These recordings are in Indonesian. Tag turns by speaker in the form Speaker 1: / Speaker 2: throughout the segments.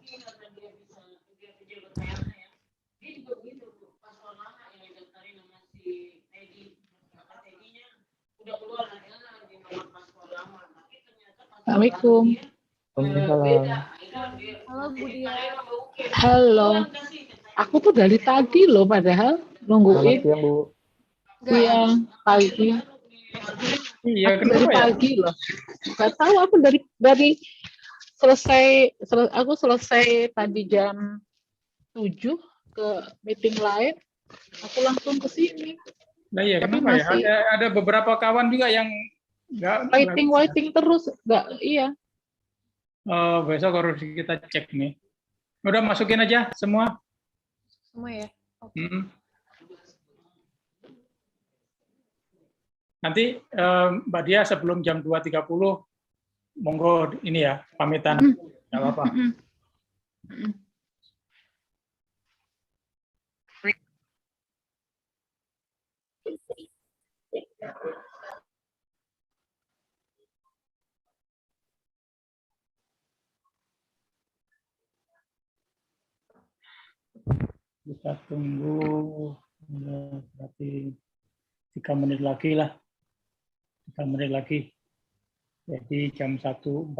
Speaker 1: Assalamualaikum.
Speaker 2: Halo Bu Dia.
Speaker 1: Halo. Aku tuh dari tadi loh padahal nungguin.
Speaker 3: Selamat siang, Bu.
Speaker 1: Siang, pagi.
Speaker 3: Iya,
Speaker 1: Aku dari
Speaker 3: kenapa ya?
Speaker 1: pagi loh. Gak tahu aku dari aku selesai tadi jam 7 ke meeting lain. Aku langsung ke sini.
Speaker 3: Nah iya,
Speaker 1: Tapi
Speaker 3: kenapa ya?
Speaker 1: masih
Speaker 3: Ada beberapa kawan juga yang
Speaker 1: waiting terus. Iya.
Speaker 3: Besok harus kita cek nih. Udah masukin aja semua.
Speaker 2: Semua ya.
Speaker 3: Nanti Mbak Dia sebelum jam 2.30 monggo ini ya pamitan. Nggak apa-apa. Kita tunggu berarti 3 menit lagi lah. 3 menit lagi. Jadi jam 1.40.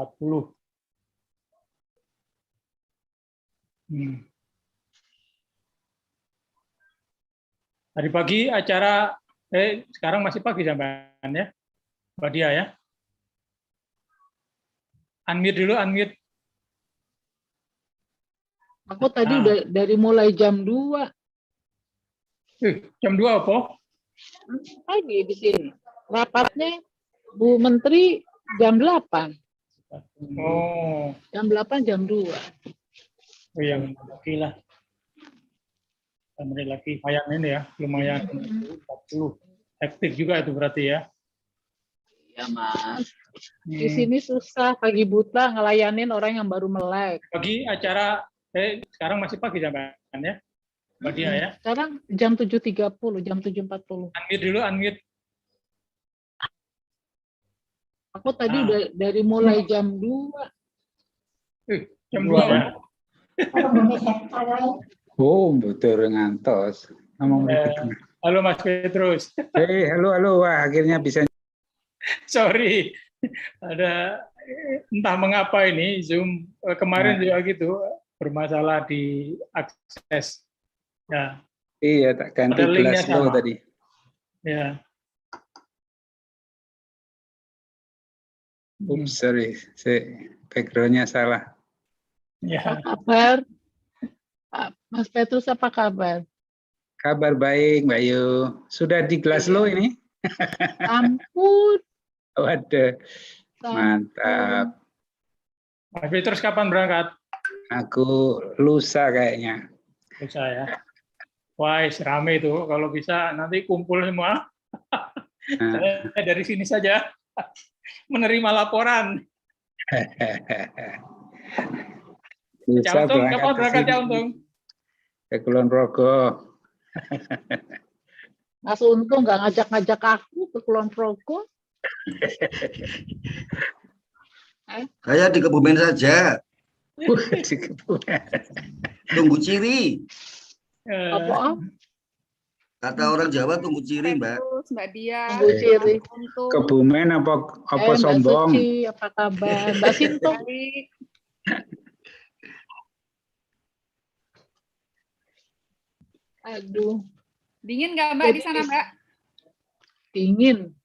Speaker 3: Tadi pagi acara, sekarang masih pagi sampean ya, Mbak Dia ya. Unmute dulu, unmute.
Speaker 1: Aku tadi udah dari mulai jam 2.
Speaker 3: Jam 2 apa?
Speaker 1: Pagi di sini. Rapatnya Bu Menteri jam 8.
Speaker 3: Oh.
Speaker 1: Jam 8, jam 2.
Speaker 3: Oh iya, oke lah. Menit lagi. Lumayan ini ya, lumayan 40. Hektik juga itu berarti ya.
Speaker 1: Ya Mas. Di sini susah pagi buta ngelayanin orang yang baru melek.
Speaker 3: Pagi acara, sekarang masih pagi sampean ya, Mbak Dia ya.
Speaker 1: Sekarang jam 7.30, jam 7.40.
Speaker 3: Unmute dulu, unmute.
Speaker 1: Aku tadi udah dari mulai jam 2.
Speaker 3: Jam 2 ya.
Speaker 4: Oh, betul ngantos.
Speaker 3: Halo Mas Petrus.
Speaker 4: Halo. Wah, akhirnya bisa.
Speaker 3: Sorry, ada entah mengapa ini Zoom kemarin juga gitu bermasalah di akses. Ya.
Speaker 4: Iya, tak ganti kelas lo tadi.
Speaker 3: Ya.
Speaker 4: Sorry, background-nya salah.
Speaker 3: Ya.
Speaker 1: Apa kabar? Mas Petrus, apa kabar?
Speaker 4: Kabar baik, Mbak Yu. Sudah di kelas lo ini?
Speaker 1: Ampun.
Speaker 4: Waduh, mantap.
Speaker 3: Mas Petrus kapan berangkat?
Speaker 4: Aku lusa kayaknya.
Speaker 3: Lusa ya. Wah, rame itu. Kalau bisa nanti kumpul semua. Saya dari sini saja menerima laporan. Untung, kapan berangkatnya Untung?
Speaker 4: Ke Kulon Progo.
Speaker 1: Mas Untung nggak ngajak-ngajak aku ke Kulon Progo.
Speaker 5: Saya di Kebumen saja.
Speaker 4: Di Kebumen.
Speaker 5: Tunggu ciri.
Speaker 1: Apa?
Speaker 5: Kata orang Jawa tunggu ciri, Mbak.
Speaker 2: Mbak Dia.
Speaker 1: Tunggu ciri.
Speaker 4: Kebumen apa sombong?
Speaker 1: Mbak Suci, apa kabar? Mbak Sinto. Aduh.
Speaker 2: Dingin nggak Mbak di sana, Mbak?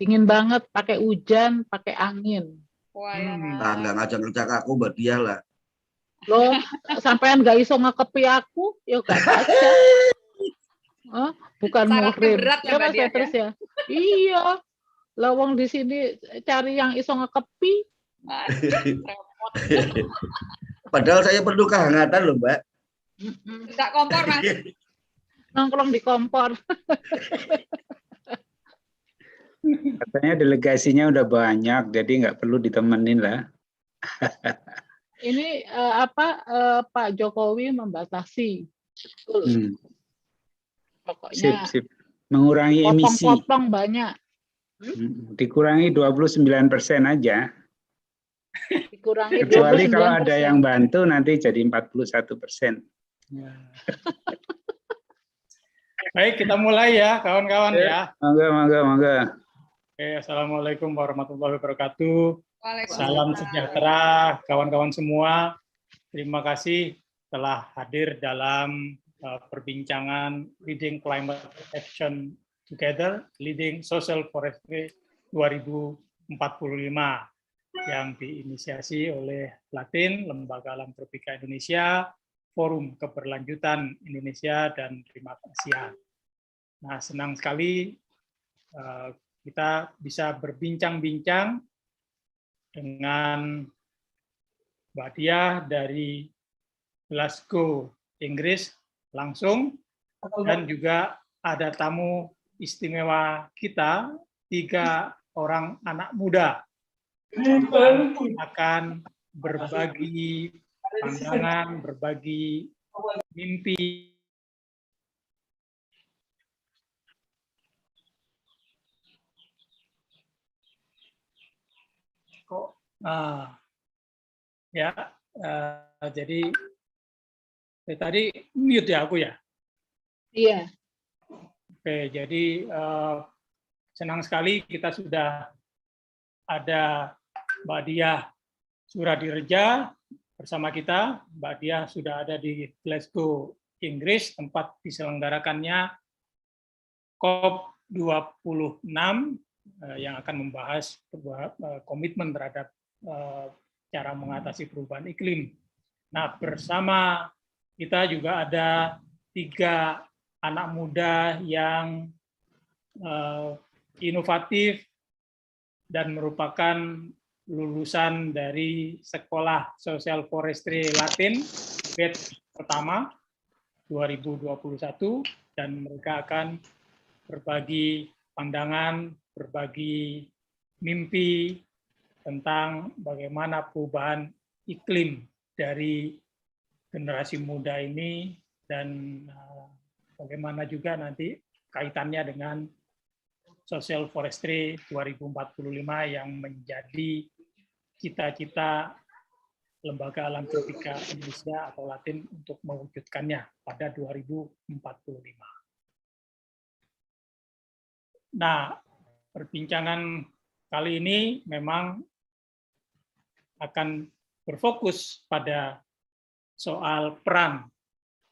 Speaker 1: Dingin banget. Pakai hujan, pakai angin.
Speaker 2: Wah,
Speaker 5: Nah, nggak ngajak-ngajak aku, Mbak Dia lah.
Speaker 1: Loh, sampean nggak iso ngekepi aku, ya gak aja. Bukan muhrim.
Speaker 2: Berat ya,
Speaker 1: Mas Petrus ya? Iya. Lawang di sini cari yang iso ngekepi.
Speaker 5: Padahal saya perlu kehangatan loh, Mbak.
Speaker 2: Enggak kompor, Mas.
Speaker 1: Nongkrong di kompor.
Speaker 4: Katanya delegasinya udah banyak, jadi nggak perlu ditemenin lah.
Speaker 1: Ini Pak Jokowi membatasi. Pokoknya
Speaker 4: sip. Mengurangi emisi.
Speaker 1: Potong-potong banyak.
Speaker 4: Dikurangi 29% aja.
Speaker 1: Dikurangi
Speaker 4: Kecuali kalau
Speaker 1: 29%.
Speaker 4: ada yang bantu nanti jadi 41%.
Speaker 3: Ya. Baik, kita mulai ya, kawan-kawan ya.
Speaker 4: Mangga.
Speaker 3: Oke, Assalamualaikum warahmatullahi wabarakatuh. Salam
Speaker 2: Waalaikumsalam.
Speaker 3: sejahtera, kawan-kawan semua. Terima kasih telah hadir dalam perbincangan Leading Climate Action Together, Leading Social Forestry 2045 yang diinisiasi oleh Latin, Lembaga Alam Tropika Indonesia, Forum Keberlanjutan Indonesia, dan Primat Asia. Nah, senang sekali kita bisa berbincang-bincang dengan Mbak Diah dari Glasgow, Inggris, langsung, dan juga ada tamu istimewa kita, 3 orang anak muda yang akan berbagi pandangan, berbagi mimpi. Jadi tadi mute ya aku ya.
Speaker 1: Iya.
Speaker 3: Oke, jadi senang sekali kita sudah ada Mbak Diah Suradireja bersama kita. Mbak Diah sudah ada di Glasgow, Inggris, tempat diselenggarakannya COP26 yang akan membahas komitmen terhadap cara mengatasi perubahan iklim. Nah, bersama kita juga ada 3 anak muda yang inovatif dan merupakan lulusan dari Sekolah Social Forestry Latin, batch pertama 2021, dan mereka akan berbagi pandangan, berbagi mimpi tentang bagaimana perubahan iklim dari generasi muda ini dan bagaimana juga nanti kaitannya dengan Social Forestry 2045 yang menjadi cita-cita Lembaga Alam Tropika Indonesia atau Latin untuk mewujudkannya pada 2045. Nah, perbincangan kali ini memang akan berfokus pada soal peran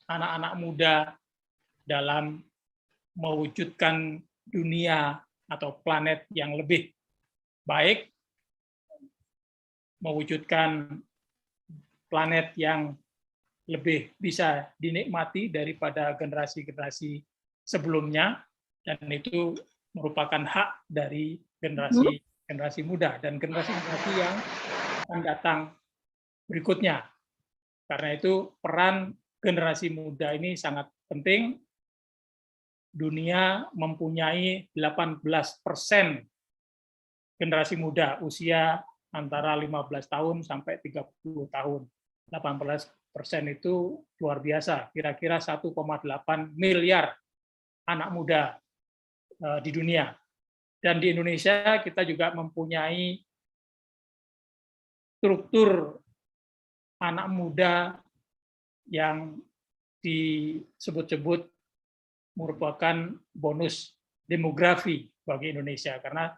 Speaker 3: anak-anak muda dalam mewujudkan dunia atau planet yang lebih baik, mewujudkan planet yang lebih bisa dinikmati daripada generasi-generasi sebelumnya, dan itu merupakan hak dari generasi muda dan generasi yang akan datang berikutnya. Karena itu peran generasi muda ini sangat penting. Dunia mempunyai 18% generasi muda usia antara 15 tahun sampai 30 tahun. 18% itu luar biasa, kira-kira 1,8 miliar anak muda di dunia. Dan di Indonesia kita juga mempunyai struktur anak muda yang disebut-sebut merupakan bonus demografi bagi Indonesia, karena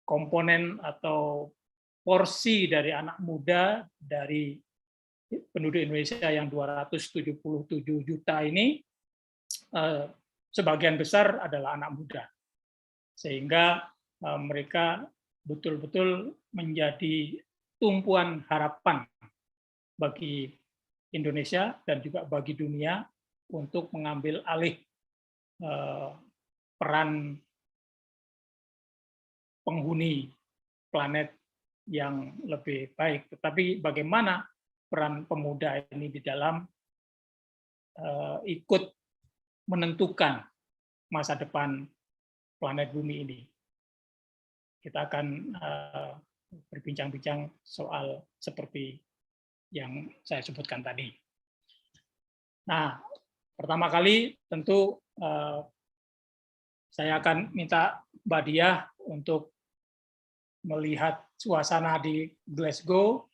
Speaker 3: komponen atau porsi dari anak muda dari penduduk Indonesia yang 277 juta ini sebagian besar adalah anak muda, sehingga mereka betul-betul menjadi tumpuan harapan bagi Indonesia dan juga bagi dunia untuk mengambil alih peran penghuni planet yang lebih baik. Tetapi bagaimana peran pemuda ini di dalam ikut menentukan masa depan planet bumi ini? Kita akan berbincang-bincang soal seperti yang saya sebutkan tadi. Nah, pertama kali tentu saya akan minta Mbak Diah untuk melihat suasana di Glasgow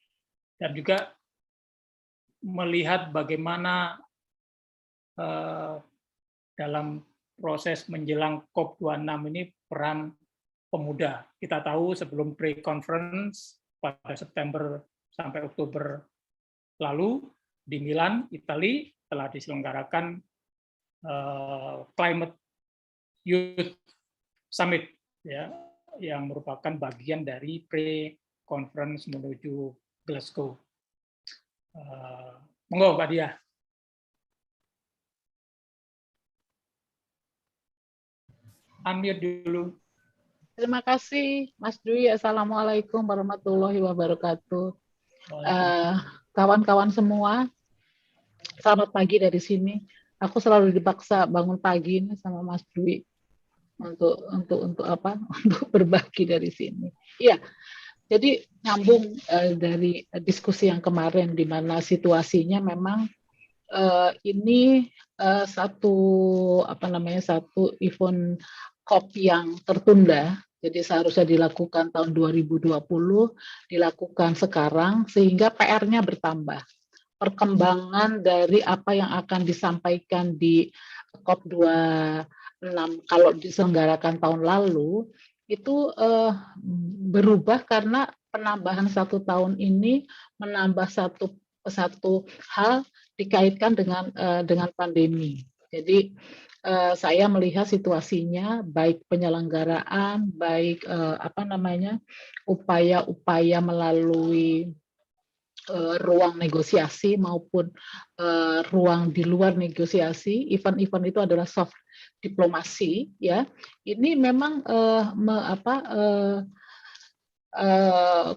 Speaker 3: dan juga melihat bagaimana dalam proses menjelang COP26 ini peran pemuda. Kita tahu sebelum pre-conference pada September sampai Oktober lalu di Milan, Italia telah diselenggarakan Climate Youth Summit, ya, yang merupakan bagian dari pre-conference menuju Glasgow. Monggo, Mbak Diah. Unmute dulu.
Speaker 1: Terima kasih, Mas Dwi. Assalamualaikum warahmatullahi wabarakatuh. Kawan-kawan semua, selamat pagi dari sini. Aku selalu dipaksa bangun pagi ini sama Mas Dwi untuk apa? Untuk berbagi dari sini. Iya. Jadi nyambung dari diskusi yang kemarin, di mana situasinya memang ini satu event COP yang tertunda. Jadi seharusnya dilakukan tahun 2020, dilakukan sekarang, sehingga PR-nya bertambah. Perkembangan dari apa yang akan disampaikan di COP26 kalau diselenggarakan tahun lalu, itu berubah karena penambahan 1 tahun ini menambah satu hal dikaitkan dengan pandemi. Jadi saya melihat situasinya, baik penyelenggaraan, baik upaya-upaya melalui ruang negosiasi maupun ruang di luar negosiasi. Event-event itu adalah soft diplomasi, ya. Ini memang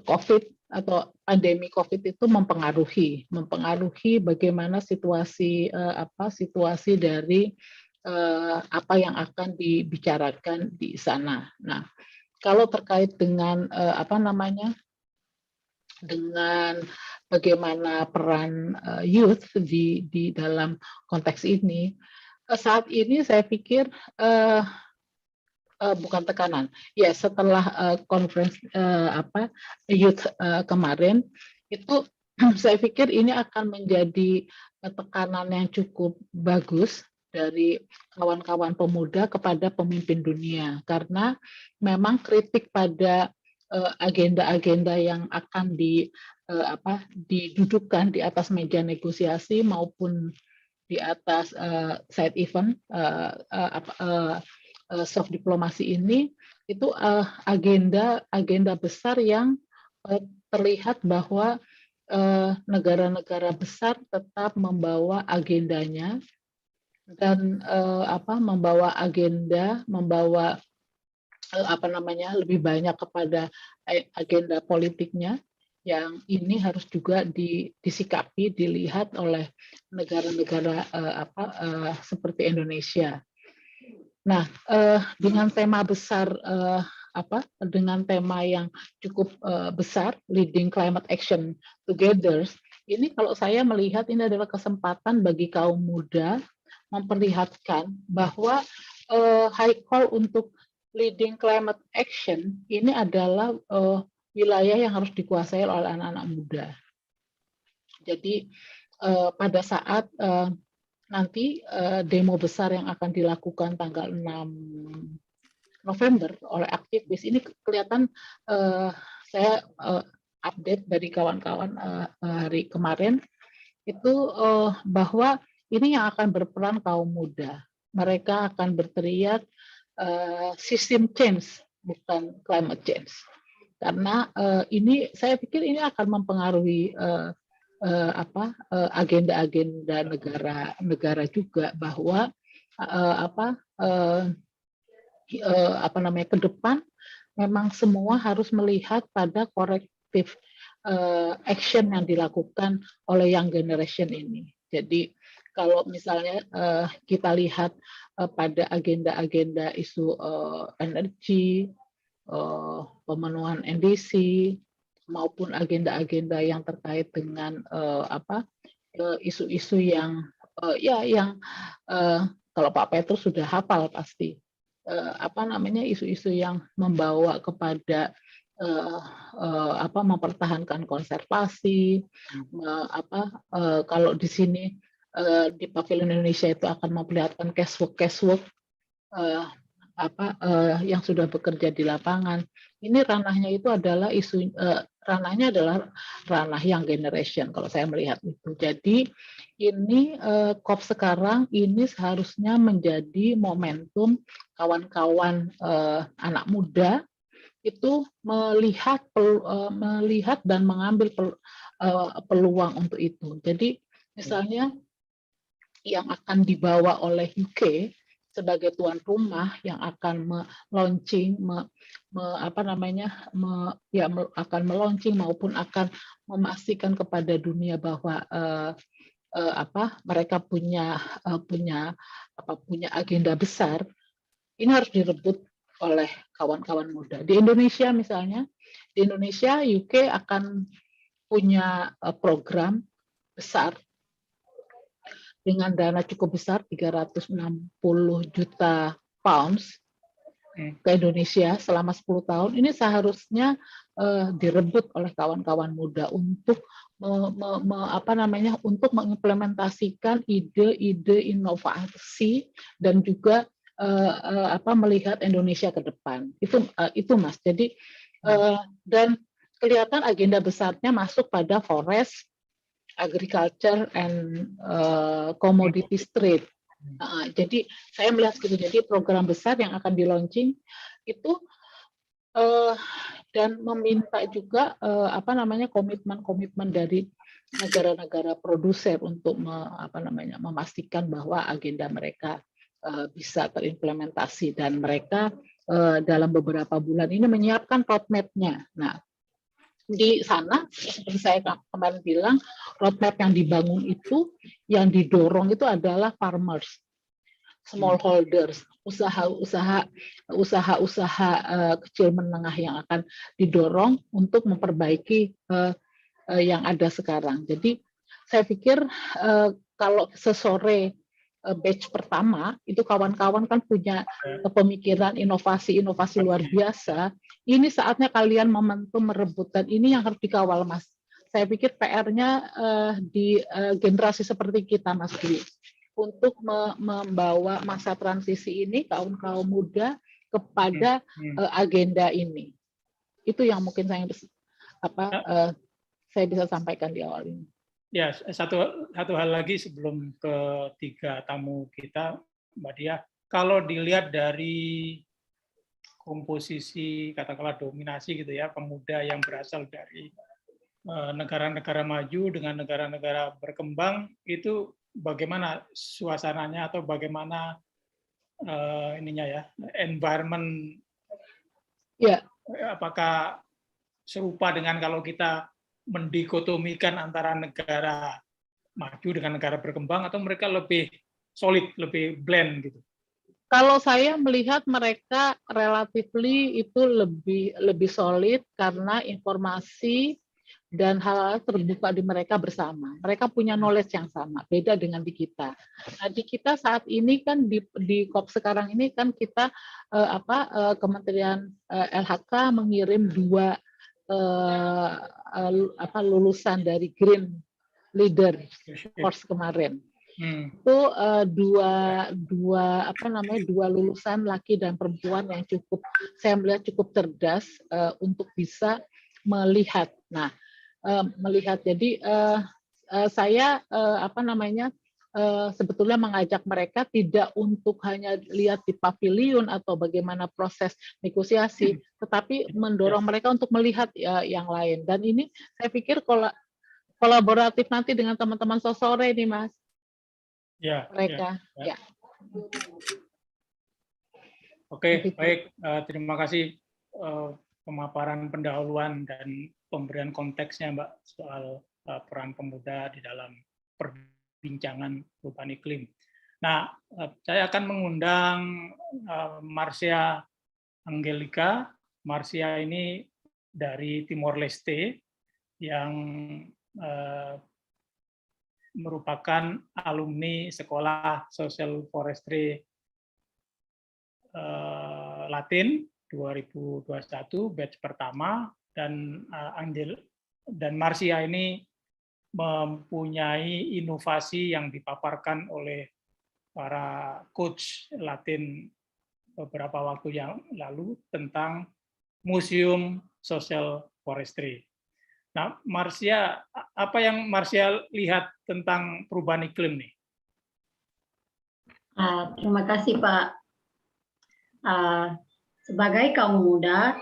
Speaker 1: COVID atau pandemi COVID itu mempengaruhi bagaimana situasi dari apa yang akan dibicarakan di sana. Nah, kalau terkait dengan dengan bagaimana peran youth di dalam konteks ini, saat ini saya pikir bukan tekanan. Ya, setelah conference youth kemarin itu saya pikir ini akan menjadi tekanan yang cukup bagus dari kawan-kawan pemuda kepada pemimpin dunia, karena memang kritik pada agenda-agenda yang akan didudukkan di atas meja negosiasi maupun di atas side event soft diplomasi ini, itu agenda besar yang terlihat bahwa negara-negara besar tetap membawa agendanya dan membawa lebih banyak kepada agenda politiknya, yang ini harus juga disikapi, dilihat oleh negara-negara seperti Indonesia. Nah, dengan tema besar dengan tema yang cukup besar, Leading Climate Action Together, ini kalau saya melihat ini adalah kesempatan bagi kaum muda memperlihatkan bahwa high call untuk leading climate action ini adalah wilayah yang harus dikuasai oleh anak-anak muda. Jadi pada saat nanti demo besar yang akan dilakukan tanggal 6 November oleh aktivis, ini kelihatan saya update dari kawan-kawan hari kemarin itu bahwa ini yang akan berperan kaum muda. Mereka akan berteriak system change, bukan climate change. Karena ini saya pikir ini akan mempengaruhi agenda-agenda negara juga, bahwa ke depan memang semua harus melihat pada corrective action yang dilakukan oleh young generation ini. Jadi kalau misalnya kita lihat pada agenda-agenda isu energi, pemenuhan NDC, maupun agenda-agenda yang terkait dengan isu-isu yang kalau Pak Petrus sudah hafal pasti, isu-isu yang membawa kepada mempertahankan konservasi, kalau di sini di Pavilion Indonesia itu akan memperlihatkan cashwork yang sudah bekerja di lapangan. Ini ranahnya itu adalah ranahnya adalah ranah young generation kalau saya melihat itu. Jadi ini COP sekarang ini seharusnya menjadi momentum kawan-kawan anak muda itu melihat dan mengambil peluang untuk itu. Jadi misalnya yang akan dibawa oleh UK sebagai tuan rumah yang akan meluncing akan meluncing maupun akan memastikan kepada dunia bahwa mereka punya agenda besar, ini harus direbut oleh kawan-kawan muda. Di Indonesia misalnya, di Indonesia UK akan punya program besar dengan dana cukup besar 360 juta pounds ke Indonesia selama 10 tahun. Ini seharusnya direbut oleh kawan-kawan muda untuk untuk mengimplementasikan ide-ide inovasi dan juga melihat Indonesia ke depan. Itu Mas. Jadi dan kelihatan agenda besarnya masuk pada forest, agriculture and commodity trade. Jadi saya melihat gitu. Jadi program besar yang akan di-launching itu dan meminta juga komitmen dari negara-negara produser untuk memastikan bahwa agenda mereka bisa terimplementasi dan mereka dalam beberapa bulan ini menyiapkan roadmap-nya. Nah, di sana seperti saya kemarin bilang, roadmap yang dibangun itu, yang didorong itu adalah farmers, smallholders, usaha-usaha kecil menengah yang akan didorong untuk memperbaiki yang ada sekarang. Jadi saya pikir kalau sesore batch pertama itu kawan-kawan kan punya pemikiran inovasi luar biasa. Ini saatnya kalian momentum merebut, dan ini yang harus dikawal, Mas. Saya pikir PR-nya di generasi seperti kita, Mas Dwi, untuk membawa masa transisi ini kaum muda kepada agenda ini. Itu yang mungkin saya bisa sampaikan di awal ini.
Speaker 3: Ya, satu hal lagi sebelum ketiga tamu kita, Mbak Diah. Kalau dilihat dari komposisi katakanlah dominasi gitu ya, pemuda yang berasal dari negara-negara maju dengan negara-negara berkembang, itu bagaimana suasananya atau bagaimana environment?
Speaker 1: Ya.
Speaker 3: Apakah serupa dengan kalau kita mendikotomikan antara negara maju dengan negara berkembang, atau mereka lebih solid, lebih blend gitu?
Speaker 1: Kalau saya melihat mereka relatively itu lebih solid karena informasi dan hal-hal terbuka di mereka bersama. Mereka punya knowledge yang sama, beda dengan di kita. Nah, di kita saat ini kan di COP sekarang ini kan kita Kementerian LHK mengirim 2 lulusan dari Green Leader course kemarin. Itu dua lulusan laki dan perempuan yang saya melihat cukup cerdas untuk bisa melihat. Nah, jadi saya sebetulnya mengajak mereka tidak untuk hanya lihat di pavilion atau bagaimana proses negosiasi, tetapi mendorong mereka untuk melihat yang lain. Dan ini saya pikir kolaboratif nanti dengan teman-teman sore nih, Mas.
Speaker 3: Ya.
Speaker 1: Mereka. Ya.
Speaker 3: Oke, baik. Terima kasih pemaparan pendahuluan dan pemberian konteksnya, Mbak, soal peran pemuda di dalam perbincangan perubahan iklim. Nah, saya akan mengundang Marcia Angelica. Marcia ini dari Timor Leste yang merupakan alumni Sekolah Social Forestry Latin 2021 batch pertama, dan Angel dan Marsia ini mempunyai inovasi yang dipaparkan oleh para coach Latin beberapa waktu yang lalu tentang Museum Social Forestry. Nah, Marsia, apa yang Marsia lihat tentang perubahan iklim nih?
Speaker 6: Terima kasih Pak. Sebagai kaum muda,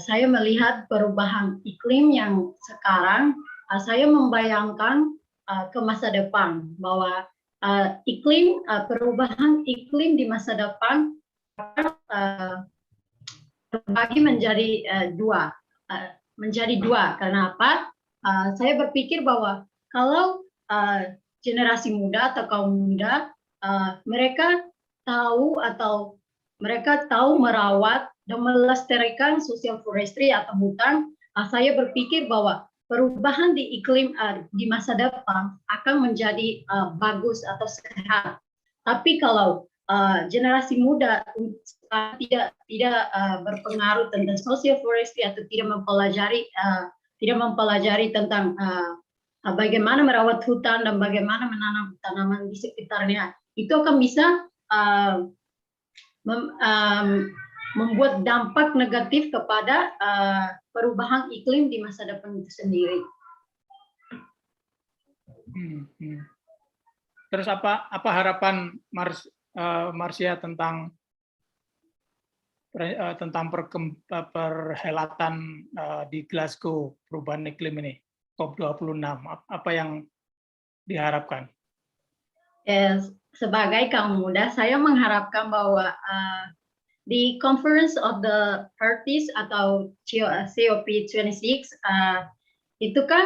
Speaker 6: saya melihat perubahan iklim yang sekarang, saya membayangkan ke masa depan bahwa perubahan iklim di masa depan terbagi menjadi dua. Kenapa? Saya berpikir bahwa kalau generasi muda atau kaum muda mereka tahu merawat dan melestarikan social forestry atau hutan, saya berpikir bahwa perubahan di iklim di masa depan akan menjadi bagus atau sehat. Tapi kalau generasi muda tidak berpengaruh tentang social forestry atau tidak mempelajari tentang bagaimana merawat hutan dan bagaimana menanam tanaman di sekitarnya, itu akan bisa membuat dampak negatif kepada perubahan iklim di masa depan itu sendiri.
Speaker 3: Terus apa harapan Marsia tentang perhelatan di Glasgow perubahan iklim ini, COP26? Apa yang diharapkan?
Speaker 6: Sebagai kaum muda, saya mengharapkan bahwa di Conference of the Parties atau COP26 itu kan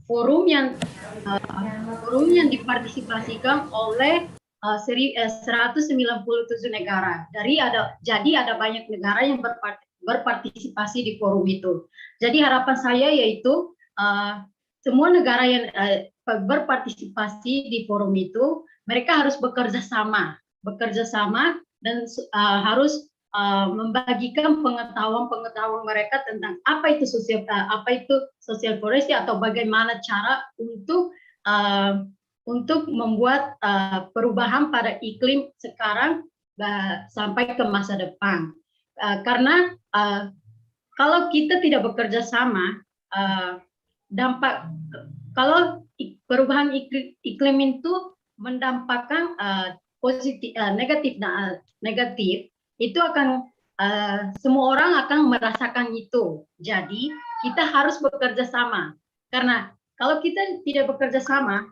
Speaker 6: forum yang dipartisipasikan oleh 197 negara. Jadi ada banyak negara yang berpartisipasi di forum itu. Jadi harapan saya yaitu semua negara yang berpartisipasi di forum itu, mereka harus bekerja sama dan harus membagikan pengetahuan mereka tentang apa itu social forestry atau bagaimana cara untuk membuat perubahan pada iklim sekarang sampai ke masa depan. Karena kalau kita tidak bekerja sama, kalau perubahan iklim itu mendampakkan negatif, itu akan semua orang akan merasakan itu. Jadi kita harus bekerja sama, karena kalau kita tidak bekerja sama,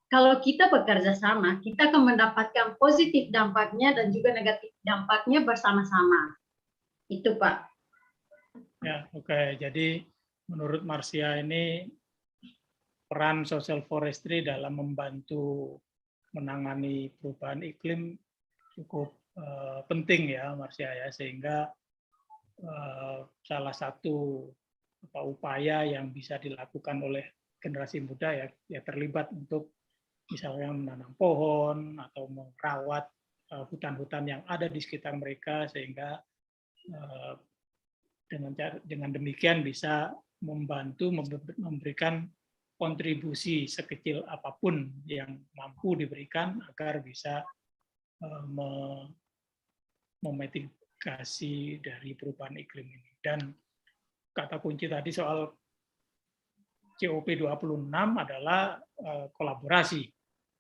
Speaker 6: kalau kita bekerja sama, kita akan mendapatkan positif dampaknya dan juga negatif dampaknya bersama-sama. Itu Pak.
Speaker 3: Ya, oke. Jadi menurut Marsia ini peran social forestry dalam membantu menangani perubahan iklim cukup penting ya Marsia ya, sehingga salah satu upaya yang bisa dilakukan oleh generasi muda ya terlibat untuk misalnya menanam pohon atau merawat hutan-hutan yang ada di sekitar mereka, sehingga dengan demikian bisa membantu memberikan kontribusi sekecil apapun yang mampu diberikan agar bisa memitigasi dari perubahan iklim ini. Dan kata kunci tadi soal COP26 adalah kolaborasi,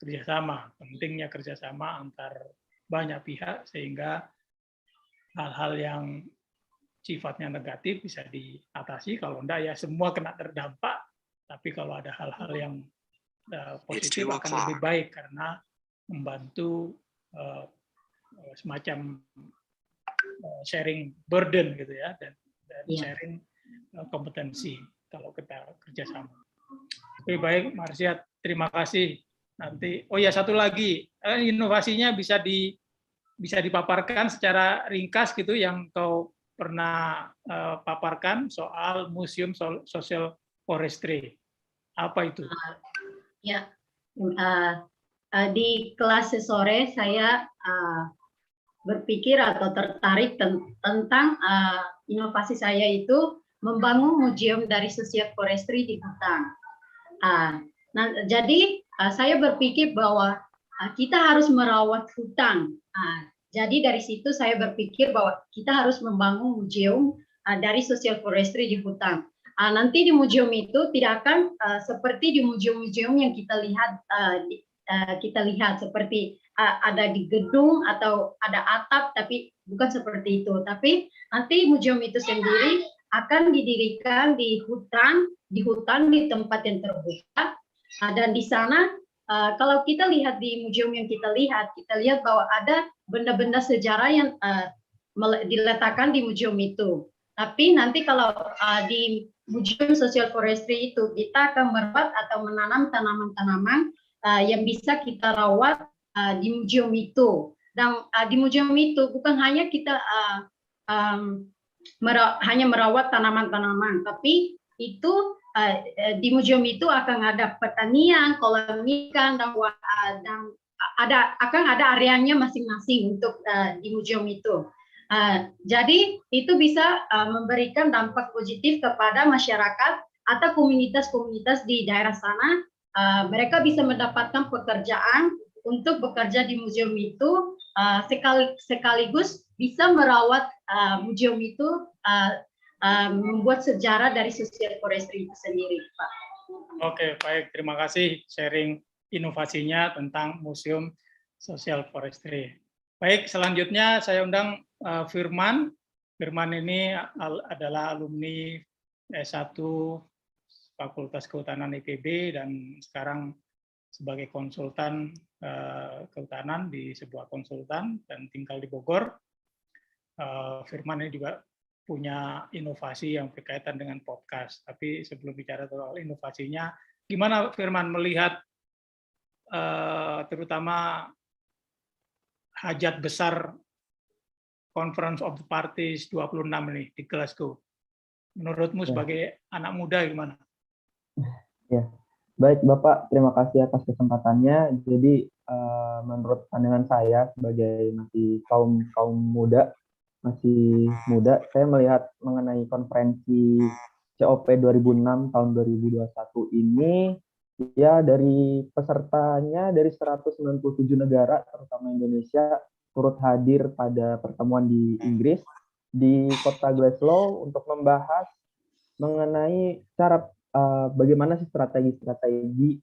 Speaker 3: kerjasama, pentingnya kerjasama antar banyak pihak sehingga hal-hal yang sifatnya negatif bisa diatasi. Kalau enggak ya semua kena terdampak. Tapi kalau ada hal-hal yang positif akan lebih baik karena membantu semacam sharing burden gitu ya, dan sharing kompetensi kalau kita kerjasama. Lebih baik, Marsia, terima kasih. Nanti, oh ya satu lagi, inovasinya bisa dipaparkan secara ringkas gitu yang kau pernah paparkan soal Museum Social Forestry. Apa itu?
Speaker 6: Ya, di kelas sore saya berpikir atau tertarik tentang inovasi saya itu membangun museum dari sosial forestry di hutan. Nah, jadi saya berpikir bahwa kita harus merawat hutan. Jadi dari situ saya berpikir bahwa kita harus membangun museum dari sosial forestry di hutan. Nanti di museum itu tidak akan seperti di museum-museum yang kita lihat seperti ada di gedung atau ada atap, tapi bukan seperti itu. Tapi nanti museum itu sendiri akan didirikan di hutan di tempat yang terbuka. Dan di sana kalau kita lihat di museum yang kita lihat bahwa ada benda-benda sejarah yang diletakkan di museum itu. Tapi nanti kalau di museum sosial forestry itu kita akan merawat atau menanam tanaman-tanaman yang bisa kita rawat di museum itu. Dan di museum itu bukan hanya kita hanya merawat tanaman-tanaman, tapi itu di museum itu akan ada pertanian, kolam ikan, dan akan ada areanya masing-masing untuk di museum itu. Jadi itu bisa memberikan dampak positif kepada masyarakat atau komunitas-komunitas di daerah sana. Mereka bisa mendapatkan pekerjaan untuk bekerja di museum itu, sekaligus bisa merawat museum itu, membuat sejarah dari sosial forestry itu sendiri, Pak.
Speaker 3: Oke, baik. Terima kasih sharing inovasinya tentang Museum Sosial Forestry. Baik, selanjutnya saya undang Firman. Firman ini adalah alumni S1 Fakultas Kehutanan IPB dan sekarang sebagai konsultan kehutanan di sebuah konsultan dan tinggal di Bogor. Firman ini juga punya inovasi yang berkaitan dengan podcast. Tapi sebelum bicara soal inovasinya, gimana Firman melihat terutama hajat besar Conference of the Parties 26 nih di Glasgow? Menurutmu sebagai anak muda gimana?
Speaker 7: Ya, baik Bapak, terima kasih atas kesempatannya. Jadi menurut pandangan saya sebagai kaum muda, saya melihat mengenai konferensi COP 2006 tahun 2021 ini, ya dari pesertanya dari 197 negara, terutama Indonesia, turut hadir pada pertemuan di Inggris, di kota Glasgow untuk membahas mengenai cara bagaimana sih strategi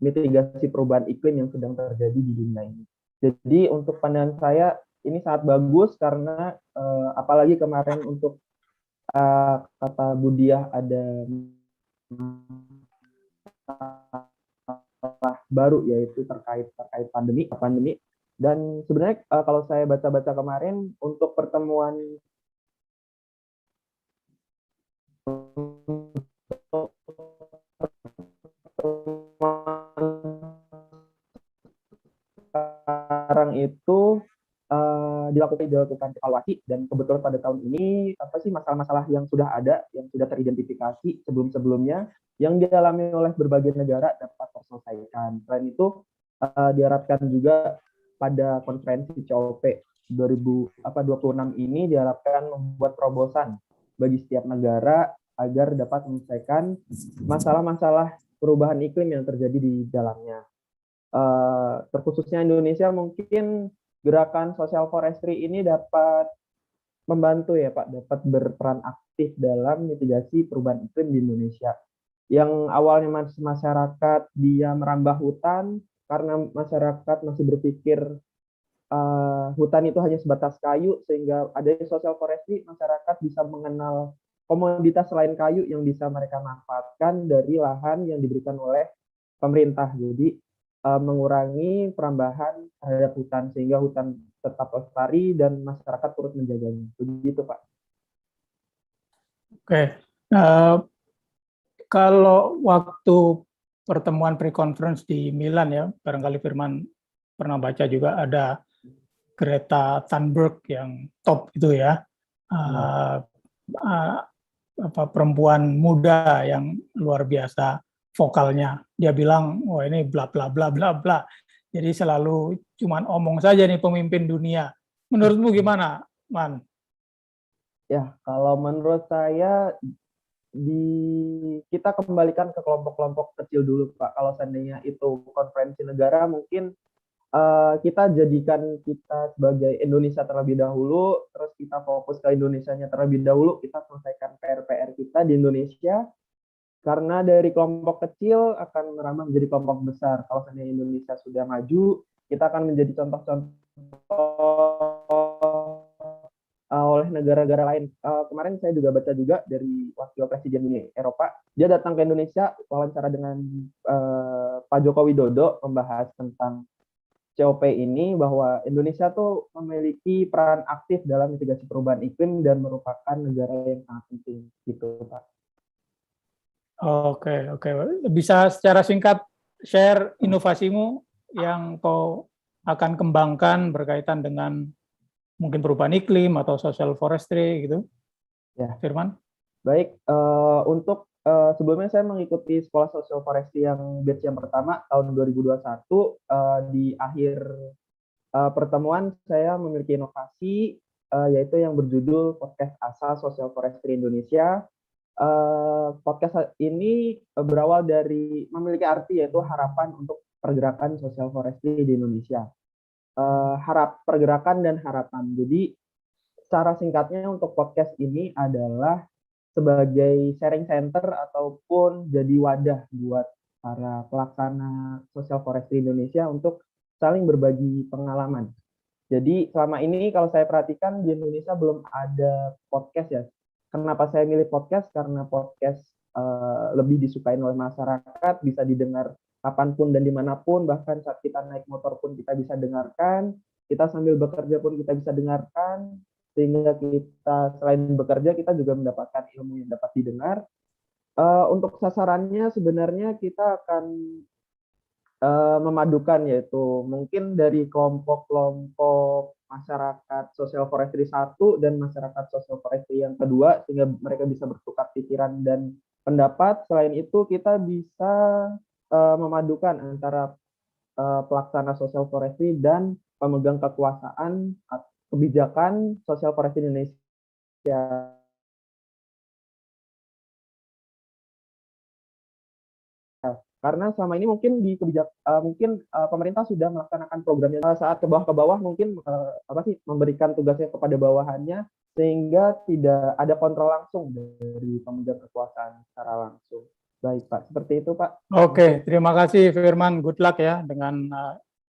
Speaker 7: mitigasi perubahan iklim yang sedang terjadi di dunia ini. Jadi untuk pandangan saya ini sangat bagus karena apalagi kemarin untuk kata Budiah ada baru yaitu terkait pandemi dan sebenarnya kalau saya baca-baca kemarin untuk pertemuan sekarang itu dilakukan evaluasi dan kebetulan pada tahun ini apa sih masalah-masalah yang sudah ada yang sudah teridentifikasi sebelum-sebelumnya yang dialami oleh berbagai negara dapat terselesaikan. Selain itu diharapkan juga pada konferensi COP 2026 ini diharapkan membuat terobosan bagi setiap negara agar dapat menyelesaikan masalah-masalah perubahan iklim yang terjadi di dalamnya. Terkhususnya Indonesia mungkin gerakan sosial forestry ini dapat membantu ya Pak, dapat berperan aktif dalam mitigasi perubahan iklim di Indonesia. Yang awalnya masyarakat dia merambah hutan karena masyarakat masih berpikir hutan itu hanya sebatas kayu, sehingga adanya sosial forestry, masyarakat bisa mengenal komoditas selain kayu yang bisa mereka manfaatkan dari lahan yang diberikan oleh pemerintah. Jadi mengurangi perambahan terhadap hutan sehingga hutan tetap lestari dan masyarakat turut menjaganya. Begitu Pak.
Speaker 3: Oke, kalau waktu pertemuan pre-conference di Milan ya, barangkali Firman pernah baca juga ada Greta Thunberg yang top itu ya, perempuan muda yang luar biasa vokalnya. Dia bilang, wah ini bla bla bla bla bla. Jadi selalu cuman omong saja nih pemimpin dunia. Menurutmu gimana, Man?
Speaker 7: Ya, kalau menurut saya kita kembalikan ke kelompok-kelompok kecil dulu, Pak. Kalau seandainya itu konferensi negara, mungkin kita jadikan kita sebagai Indonesia terlebih dahulu, terus kita fokus ke Indonesianya terlebih dahulu, kita selesaikan PR-PR kita di Indonesia, karena dari kelompok kecil akan merambah menjadi kelompok besar. Kalau seandainya Indonesia sudah maju, kita akan menjadi contoh-contoh oleh negara-negara lain. Kemarin saya juga baca juga dari Wakil Presiden Uni Eropa, dia datang ke Indonesia, wawancara dengan Pak Joko Widodo, membahas tentang COP ini, bahwa Indonesia tuh memiliki peran aktif dalam mitigasi perubahan iklim dan merupakan negara yang sangat penting gitu, Pak.
Speaker 3: Oke. Bisa secara singkat share inovasimu yang kau akan kembangkan berkaitan dengan mungkin perubahan iklim atau social forestry gitu,
Speaker 7: Ya.
Speaker 3: Firman?
Speaker 7: Baik, untuk sebelumnya saya mengikuti sekolah social forestry yang batch yang pertama tahun 2021. Di akhir pertemuan saya memiliki inovasi yaitu yang berjudul Podcast Asa Social Forestry Indonesia. Podcast ini berawal dari memiliki arti yaitu harapan untuk pergerakan social forestry di Indonesia. Pergerakan dan harapan. Jadi secara singkatnya untuk podcast ini adalah sebagai sharing center ataupun jadi wadah buat para pelaksana social forestry Indonesia untuk saling berbagi pengalaman. Jadi selama ini kalau saya perhatikan di Indonesia belum ada podcast ya. Kenapa saya milih podcast? Karena podcast lebih disukai oleh masyarakat, bisa didengar kapanpun dan dimanapun, bahkan saat kita naik motor pun kita bisa dengarkan, kita sambil bekerja pun kita bisa dengarkan, sehingga kita selain bekerja kita juga mendapatkan ilmu yang dapat didengar. Untuk sasarannya sebenarnya kita akan memadukan, yaitu mungkin dari kelompok-kelompok masyarakat social forestry 1 dan masyarakat social forestry yang kedua, sehingga mereka bisa bertukar pikiran dan pendapat. Selain itu kita bisa memadukan antara pelaksana social forestry dan pemegang kekuasaan kebijakan social forestry Indonesia. Karena selama ini mungkin di pemerintah sudah melaksanakan programnya, saat ke bawah mungkin memberikan tugasnya kepada bawahannya, sehingga tidak ada kontrol langsung dari pemegang kekuasaan secara langsung. Baik Pak, seperti itu Pak.
Speaker 3: Oke, terima kasih Firman, good luck ya dengan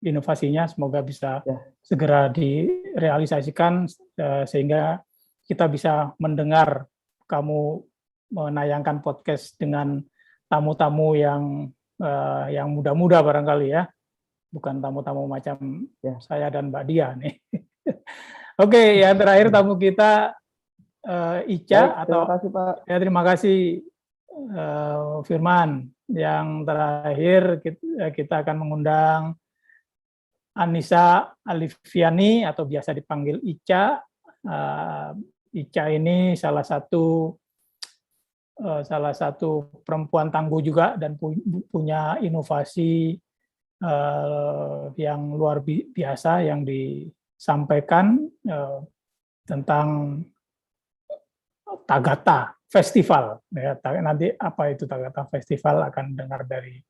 Speaker 3: inovasinya, semoga bisa segera direalisasikan sehingga kita bisa mendengar kamu menayangkan podcast dengan tamu-tamu yang muda-muda barangkali ya, bukan tamu-tamu macam saya dan Mbak Dia nih. Oke, yang terakhir tamu kita Ica.
Speaker 7: Baik, terima kasih Pak.
Speaker 3: Ya, terima kasih Firman. Yang terakhir kita akan mengundang Anissa Alifiani atau biasa dipanggil Ica. Ica ini salah satu perempuan tangguh juga dan punya inovasi yang luar biasa yang disampaikan tentang Tagata Festival. Ya, nanti apa itu Tagata Festival akan dengar dari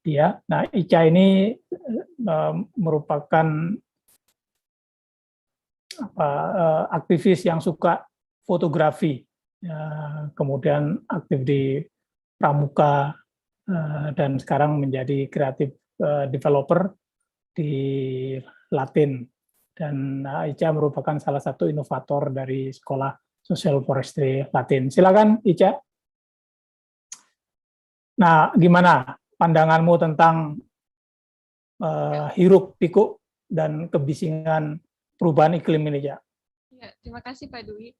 Speaker 3: dia. Nah, Ica ini merupakan aktivis yang suka fotografi. Kemudian aktif di Pramuka dan sekarang menjadi kreatif developer di Latin, dan Ica merupakan salah satu inovator dari sekolah social forestry Latin. Silakan Ica. Nah, gimana pandanganmu tentang hiruk pikuk dan kebisingan perubahan iklim ini, Ica?
Speaker 8: Ya, terima kasih Pak Dwi.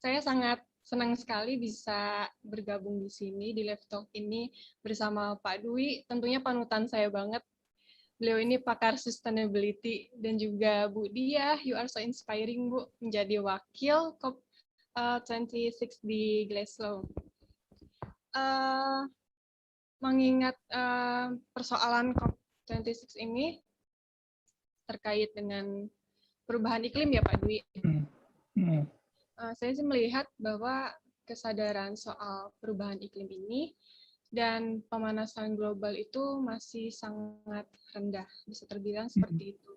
Speaker 8: Saya sangat senang sekali bisa bergabung di sini di Live Talk ini bersama Pak Dwi. Tentunya panutan saya banget. Beliau ini pakar sustainability, dan juga Bu Dia, you are so inspiring Bu, menjadi wakil COP26 di Glasgow. Mengingat persoalan COP26 ini terkait dengan perubahan iklim ya Pak Dwi. Saya sih melihat bahwa kesadaran soal perubahan iklim ini dan pemanasan global itu masih sangat rendah, bisa terbilang seperti itu.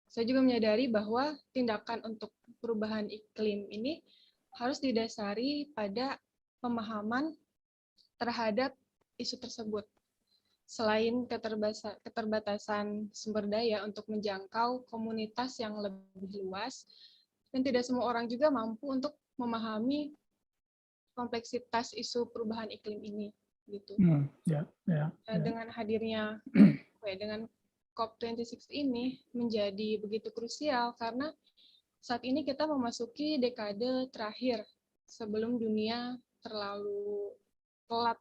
Speaker 8: Saya juga menyadari bahwa tindakan untuk perubahan iklim ini harus didasari pada pemahaman terhadap isu tersebut. Selain keterbatasan sumber daya untuk menjangkau komunitas yang lebih luas, dan tidak semua orang juga mampu untuk memahami kompleksitas isu perubahan iklim ini. Gitu. Dengan hadirnya dengan COP26 ini menjadi begitu krusial karena saat ini kita memasuki dekade terakhir sebelum dunia terlalu telat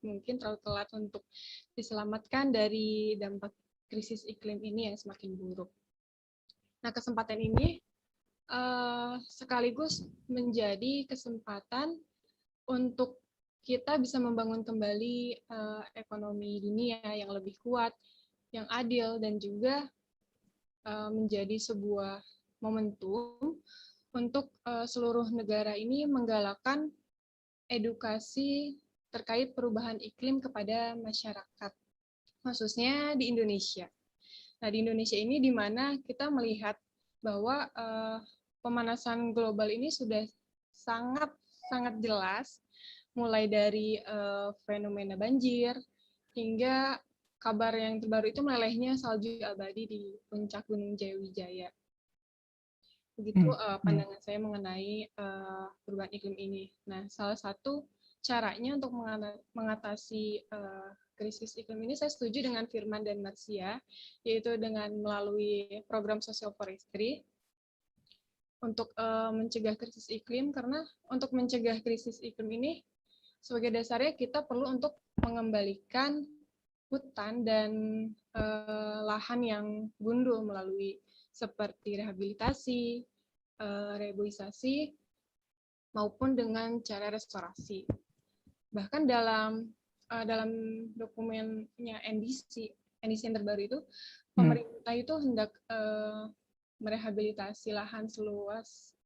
Speaker 8: untuk diselamatkan dari dampak krisis iklim ini yang semakin buruk. Nah, kesempatan ini sekaligus menjadi kesempatan untuk kita bisa membangun kembali ekonomi dunia yang lebih kuat, yang adil, dan juga menjadi sebuah momentum untuk seluruh negara ini menggalakkan edukasi terkait perubahan iklim kepada masyarakat, khususnya di Indonesia. Nah, di Indonesia ini di mana kita melihat bahwa pemanasan global ini sudah sangat jelas, mulai dari fenomena banjir hingga kabar yang terbaru itu melelehnya salju abadi di puncak Gunung Jayawijaya. Begitu pandangan saya mengenai perubahan iklim ini. Nah, salah satu caranya untuk mengatasi krisis iklim ini, saya setuju dengan Firman dan Marcia, yaitu dengan melalui program social forestry untuk mencegah krisis iklim, karena untuk mencegah krisis iklim ini, sebagai dasarnya kita perlu untuk mengembalikan hutan dan lahan yang gundul melalui seperti rehabilitasi, reboisasi, maupun dengan cara restorasi. Bahkan dalam dokumennya NDC yang terbaru itu, pemerintah itu hendak merehabilitasi lahan seluas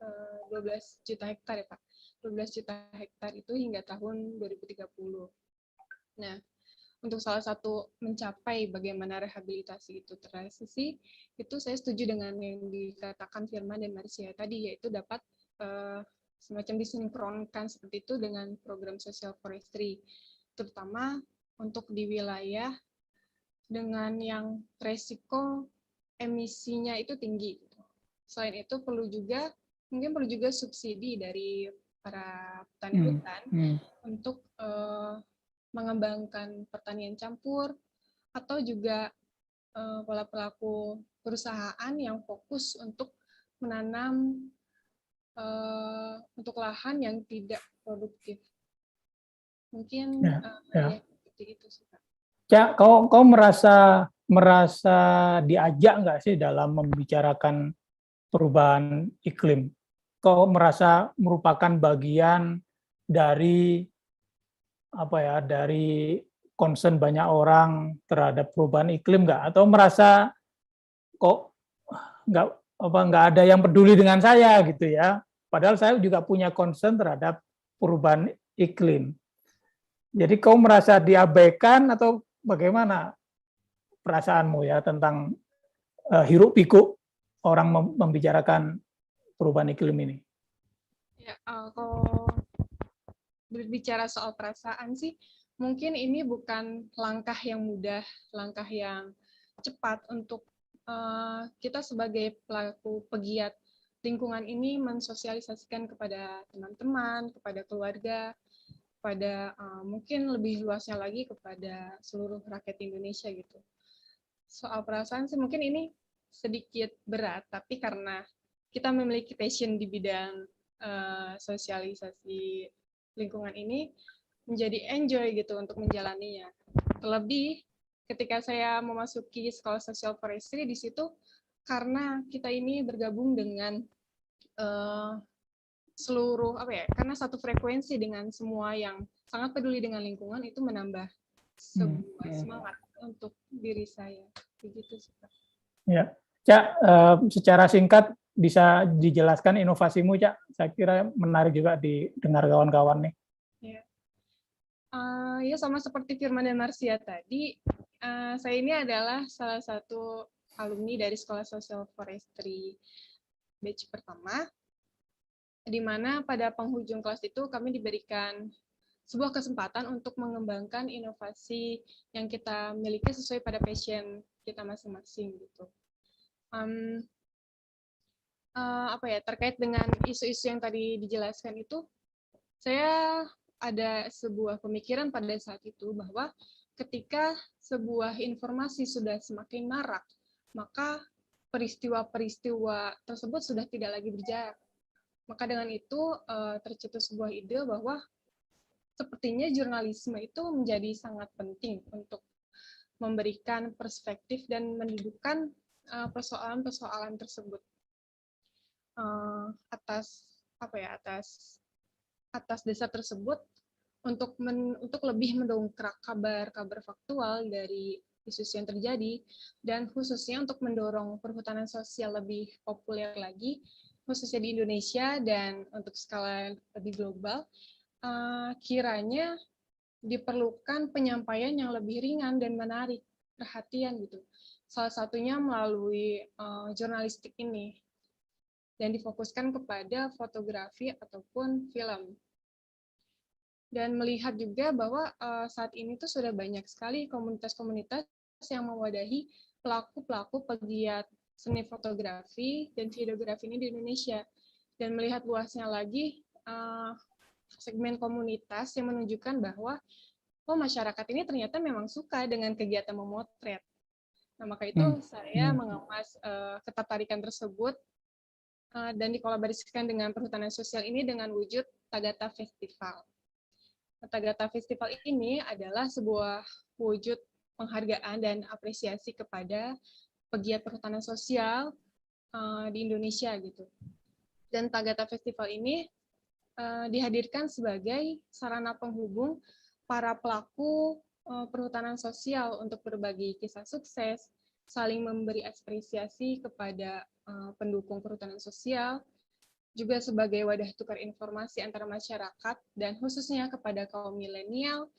Speaker 8: 12 juta hektar ya Pak. 12 juta hektar itu hingga tahun 2030. Nah, untuk salah satu mencapai bagaimana rehabilitasi itu terrealisasi, itu saya setuju dengan yang dikatakan Firman dan Marcia tadi, yaitu dapat semacam disinkronkan seperti itu dengan program social forestry, terutama untuk di wilayah dengan yang resiko emisinya itu tinggi. Selain itu mungkin perlu juga subsidi dari para petani hutan untuk mengembangkan pertanian campur, atau juga pelaku perusahaan yang fokus untuk menanam untuk lahan yang tidak produktif. Mungkin seperti itu sih Pak.
Speaker 3: Cak, kau merasa diajak nggak sih dalam membicarakan perubahan iklim? Kau merasa merupakan bagian dari dari concern banyak orang terhadap perubahan iklim nggak? Atau merasa kok nggak ada yang peduli dengan saya gitu ya? Padahal saya juga punya concern terhadap perubahan iklim. Jadi kau merasa diabaikan atau bagaimana perasaanmu ya tentang hiruk pikuk orang membicarakan perubahan iklim ini?
Speaker 8: Ya, kalau berbicara soal perasaan sih, mungkin ini bukan langkah yang mudah, langkah yang cepat untuk kita sebagai pelaku pegiat lingkungan ini mensosialisasikan kepada teman-teman, kepada keluarga, kepada mungkin lebih luasnya lagi kepada seluruh rakyat Indonesia gitu. Soal perasaan sih mungkin ini sedikit berat, tapi karena kita memiliki passion di bidang sosialisasi lingkungan ini, menjadi enjoy gitu untuk menjalaninya. Terlebih ketika saya memasuki sekolah social forestry di situ, karena kita ini bergabung dengan seluruh karena satu frekuensi dengan semua yang sangat peduli dengan lingkungan, itu menambah sebuah semangat untuk diri saya. Begitu sih, Pak.
Speaker 3: Ya, Cak, secara singkat bisa dijelaskan inovasimu, Cak? Saya kira menarik juga didengar kawan-kawan nih.
Speaker 8: Ya. Ya sama seperti Firman dan Marsia tadi, saya ini adalah salah satu alumni dari Sekolah Social Forestry batch pertama, di mana pada penghujung kelas itu kami diberikan sebuah kesempatan untuk mengembangkan inovasi yang kita miliki sesuai pada passion kita masing-masing gitu. Terkait dengan isu-isu yang tadi dijelaskan itu, saya ada sebuah pemikiran pada saat itu bahwa ketika sebuah informasi sudah semakin marak, maka peristiwa-peristiwa tersebut sudah tidak lagi berjarak. Maka dengan itu tercetus sebuah ide bahwa sepertinya jurnalisme itu menjadi sangat penting untuk memberikan perspektif dan mendudukkan persoalan-persoalan tersebut atas dasar tersebut untuk lebih mendongkrak kabar-kabar faktual dari isu yang terjadi, dan khususnya untuk mendorong perhutanan sosial lebih populer lagi, khususnya di Indonesia dan untuk skala lebih global, kiranya diperlukan penyampaian yang lebih ringan dan menarik perhatian gitu. Salah satunya melalui jurnalistik ini, dan difokuskan kepada fotografi ataupun film. Dan melihat juga bahwa saat ini tuh sudah banyak sekali komunitas-komunitas yang mewadahi pelaku-pelaku pegiat seni fotografi dan videografi ini di Indonesia. Dan melihat luasnya lagi segmen komunitas yang menunjukkan bahwa masyarakat ini ternyata memang suka dengan kegiatan memotret. Nah, maka itu saya mengemas ketertarikan tersebut dan dikolaborasikan dengan perhutanan sosial ini dengan wujud Tagata Festival. Tagata Festival ini adalah sebuah wujud penghargaan dan apresiasi kepada pegiat perhutanan sosial di Indonesia gitu. Dan Tagata Festival ini dihadirkan sebagai sarana penghubung para pelaku perhutanan sosial untuk berbagi kisah sukses, saling memberi apresiasi kepada pendukung perhutanan sosial, juga sebagai wadah tukar informasi antara masyarakat, dan khususnya kepada kaum milenial,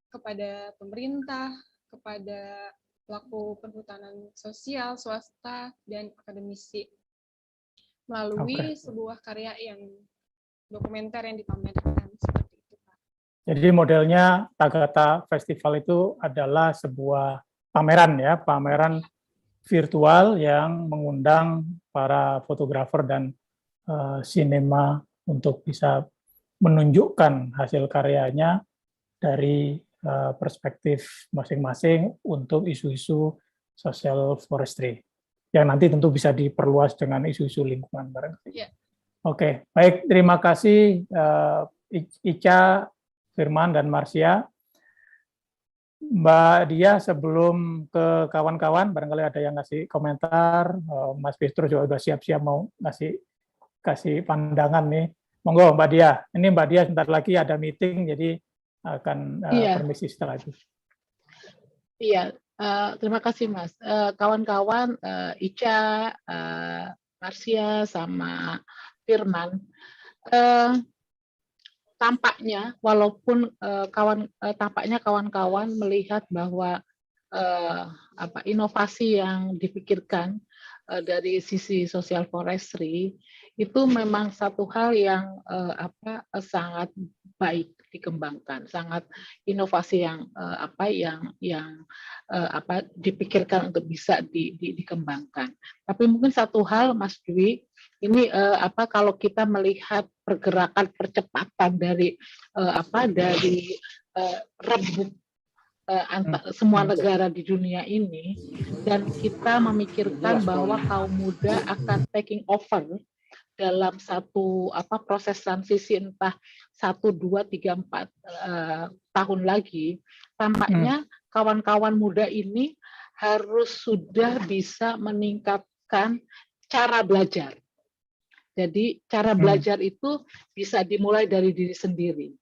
Speaker 8: kepada pemerintah, kepada pelaku perhutanan sosial, swasta, dan akademisi, melalui sebuah karya yang dokumenter yang dipamerkan seperti itu, Pak.
Speaker 3: Jadi modelnya Tagata Festival itu adalah sebuah pameran ya, pameran virtual yang mengundang para fotografer dan sinema untuk bisa menunjukkan hasil karyanya dari perspektif masing-masing untuk isu-isu social forestry yang nanti tentu bisa diperluas dengan isu-isu lingkungan barangkali.
Speaker 8: Yeah.
Speaker 3: Oke, baik, terima kasih Ica, Firman, dan Marsia. Mbak Dia, sebelum ke kawan-kawan, barangkali ada yang ngasih komentar. Mas Petrus juga sudah siap-siap mau kasih pandangan nih. Monggo Mbak Dia. Ini Mbak Dia sebentar lagi ada meeting, jadi akan permisi setelah itu.
Speaker 1: Iya, terima kasih Mas. Kawan-kawan, Ica, Marsia, sama Firman, tampaknya walaupun tampaknya kawan-kawan melihat bahwa inovasi yang dipikirkan dari sisi social forestry itu memang satu hal yang sangat baik dikembangkan, sangat inovasi yang dipikirkan untuk bisa dikembangkan. Tapi mungkin satu hal, Mas Dwi, ini kalau kita melihat pergerakan percepatan dari rebut semua negara di dunia ini, dan kita memikirkan bahwa kaum muda akan taking over dalam satu proses transisi entah 1, 2, 3, 4 tahun lagi, tampaknya kawan-kawan muda ini harus sudah bisa meningkatkan cara belajar. Jadi cara belajar itu bisa dimulai dari diri sendiri.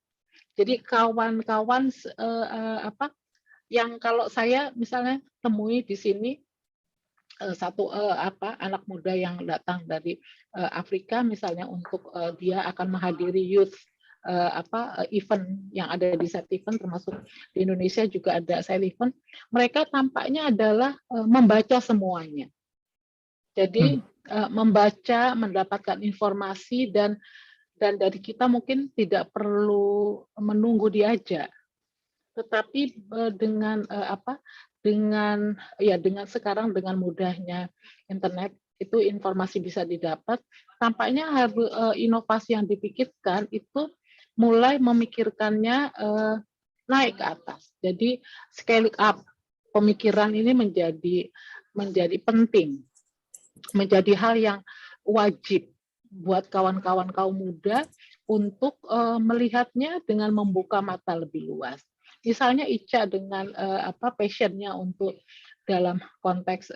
Speaker 1: Jadi kawan-kawan yang kalau saya misalnya temui di sini satu anak muda yang datang dari Afrika misalnya untuk dia akan menghadiri youth event yang ada di Side Event, termasuk di Indonesia juga ada Side Event. Mereka tampaknya adalah membaca semuanya. Jadi membaca, mendapatkan informasi, dan dari kita mungkin tidak perlu menunggu diajak, tetapi dengan dengan sekarang dengan mudahnya internet itu informasi bisa didapat. Tampaknya harus inovasi yang dipikirkan itu mulai memikirkannya naik ke atas. Jadi scaling up pemikiran ini menjadi penting, menjadi hal yang wajib buat kawan-kawan kaum muda untuk melihatnya dengan membuka mata lebih luas. Misalnya Ica dengan passionnya untuk dalam konteks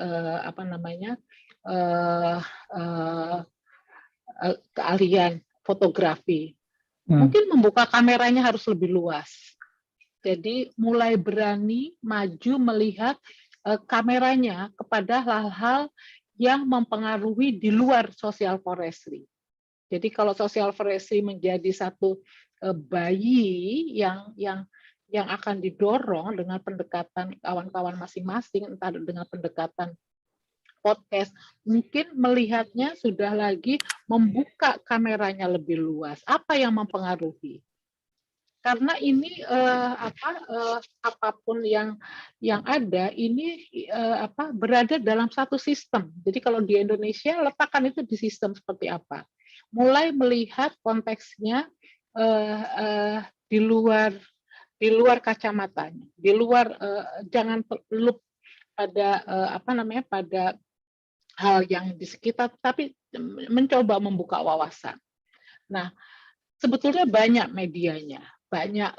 Speaker 1: keahlian fotografi, mungkin membuka kameranya harus lebih luas. Jadi mulai berani maju melihat kameranya kepada hal-hal yang mempengaruhi di luar social forestry. Jadi kalau social forestry menjadi satu bayi yang akan didorong dengan pendekatan kawan-kawan masing-masing, entah dengan pendekatan podcast, mungkin melihatnya sudah lagi membuka kameranya lebih luas. Apa yang mempengaruhi? Karena ini apapun yang ada ini berada dalam satu sistem. Jadi kalau di Indonesia letakkan itu di sistem seperti apa? Mulai melihat konteksnya di luar kacamatanya, di luar jangan terlup pada pada hal yang di sekitar, tapi mencoba membuka wawasan. Nah, sebetulnya banyak medianya, banyak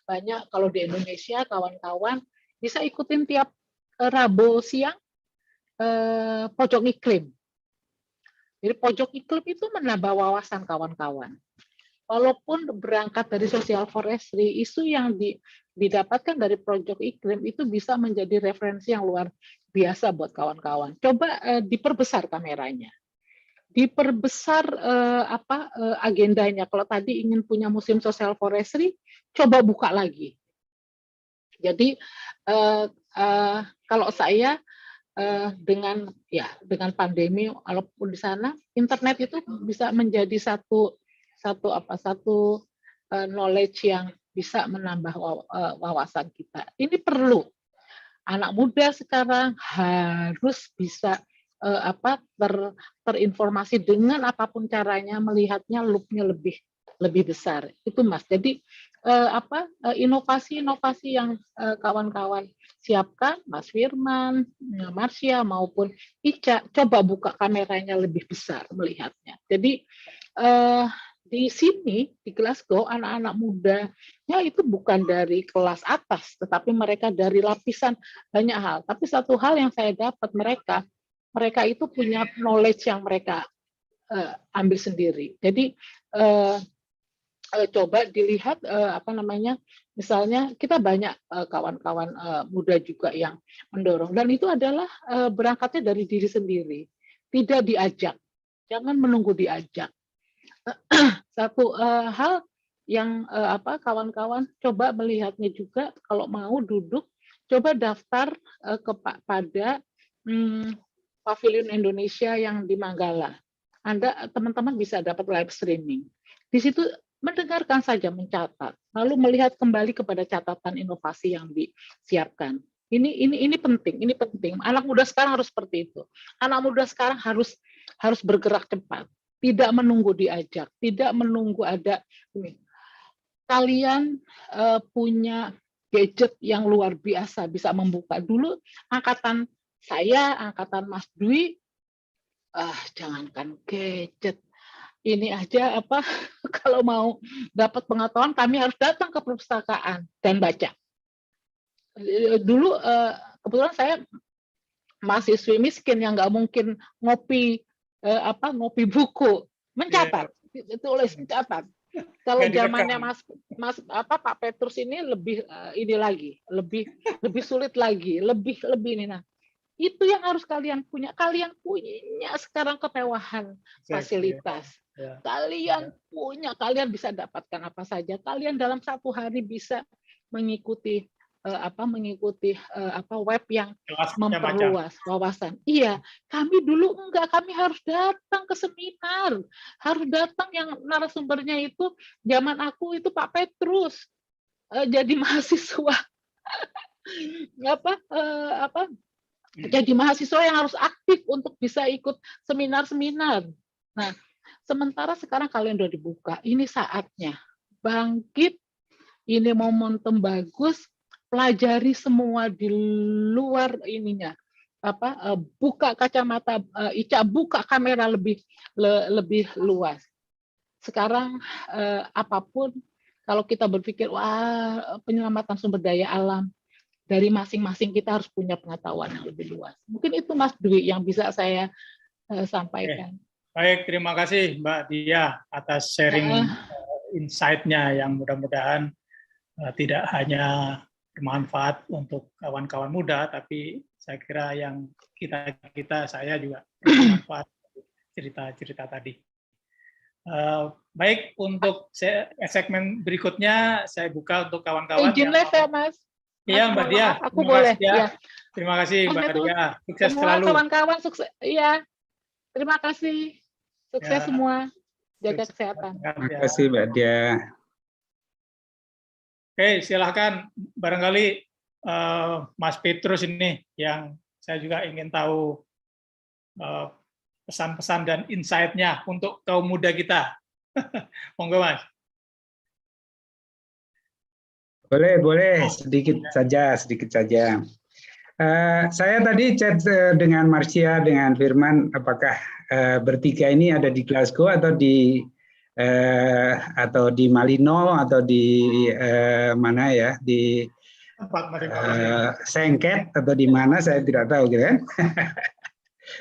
Speaker 1: banyak kalau di Indonesia kawan-kawan bisa ikutin tiap Rabu siang pojok iklim. Jadi pojok iklim itu menambah wawasan kawan-kawan. Walaupun berangkat dari social forestry, isu yang didapatkan dari pojok iklim itu bisa menjadi referensi yang luar biasa buat kawan-kawan. Coba diperbesar kameranya, diperbesar agendanya. Kalau tadi ingin punya museum social forestry, coba buka lagi. Jadi kalau saya dengan pandemi, walaupun di sana internet itu bisa menjadi satu knowledge yang bisa menambah wawasan kita. Ini perlu. Anak muda sekarang harus bisa terinformasi dengan apapun caranya, melihatnya loop-nya lebih besar. Itu Mas. Jadi inovasi-inovasi yang kawan-kawan siapkan, Mas Firman, Marsya maupun Ica, coba buka kameranya lebih besar melihatnya. Jadi di sini, di Glasgow, anak-anak mudanya itu bukan dari kelas atas, tetapi mereka dari lapisan banyak hal. Tapi satu hal yang saya dapat, mereka itu punya knowledge yang mereka ambil sendiri. Jadi coba dilihat misalnya kita banyak kawan-kawan muda juga yang mendorong, dan itu adalah berangkatnya dari diri sendiri, tidak diajak, jangan menunggu diajak. Satu hal yang kawan-kawan coba melihatnya juga, kalau mau duduk, coba daftar kepada Pavilion Indonesia yang di Manggala. Anda teman-teman bisa dapat live streaming. Di situ mendengarkan saja, mencatat, lalu melihat kembali kepada catatan inovasi yang disiapkan. Ini penting, ini penting. Anak muda sekarang harus seperti itu. Anak muda sekarang harus bergerak cepat. Tidak menunggu diajak, tidak menunggu ada ini. Kalian punya gadget yang luar biasa, bisa membuka. Dulu angkatan saya, angkatan Mas Dwi, jangankan gadget, ini aja kalau mau dapat pengetahuan kami harus datang ke perpustakaan dan baca. Dulu kebetulan saya mahasiswi miskin yang nggak mungkin ngopi buku, mencatat, tulis, mencatat. Kalau
Speaker 3: Nggak direkam.
Speaker 1: zamannya Pak Petrus ini lebih ini lagi, lebih sulit lagi, lebih ini. Nah, itu yang harus kalian punya. Kalian punya sekarang kemewahan fasilitas.
Speaker 3: Ya.
Speaker 1: Kalian punya, kalian bisa dapatkan apa saja. Kalian dalam satu hari bisa mengikuti web yang memperluas wawasan. Iya, kami dulu enggak, kami harus datang ke seminar, harus datang yang narasumbernya itu zaman aku itu Pak Petrus jadi mahasiswa jadi mahasiswa yang harus aktif untuk bisa ikut seminar-seminar. Nah, sementara sekarang kalian udah dibuka, ini saatnya bangkit, ini momentum bagus. Pelajari semua di luar ininya, buka kacamata, Ica buka kamera lebih luas. Sekarang apapun, kalau kita berpikir wah penyelamatan sumber daya alam, dari masing-masing kita harus punya pengetahuan yang lebih luas. Mungkin itu Mas Dwi yang bisa saya sampaikan.
Speaker 3: Baik, terima kasih Mbak Dia atas sharing insight-nya yang mudah-mudahan tidak hanya bermanfaat untuk kawan-kawan muda, tapi saya kira yang saya juga bermanfaat cerita-cerita tadi. Baik, untuk segmen berikutnya saya buka untuk kawan-kawan.
Speaker 1: Izin live ya, Mas.
Speaker 3: Iya, Mbak Dia.
Speaker 1: Aku boleh.
Speaker 3: Ya. Terima kasih, Mbak Dia. Sukses
Speaker 1: semua
Speaker 3: selalu.
Speaker 1: Kawan-kawan sukses. Iya. Terima kasih. Sukses semua. Jaga kesehatan.
Speaker 4: Terima kasih, Mbak Dia.
Speaker 3: Oke, silahkan. Barangkali Mas Petrus ini yang saya juga ingin tahu pesan-pesan dan insight-nya untuk kaum muda kita. Monggo, Mas.
Speaker 4: Boleh, sedikit saja. Saya tadi chat dengan Marcia, dengan Firman, apakah bertiga ini ada di Glasgow atau di Malino atau di mana ya, di Sengket atau di mana, saya tidak tahu gitu kan.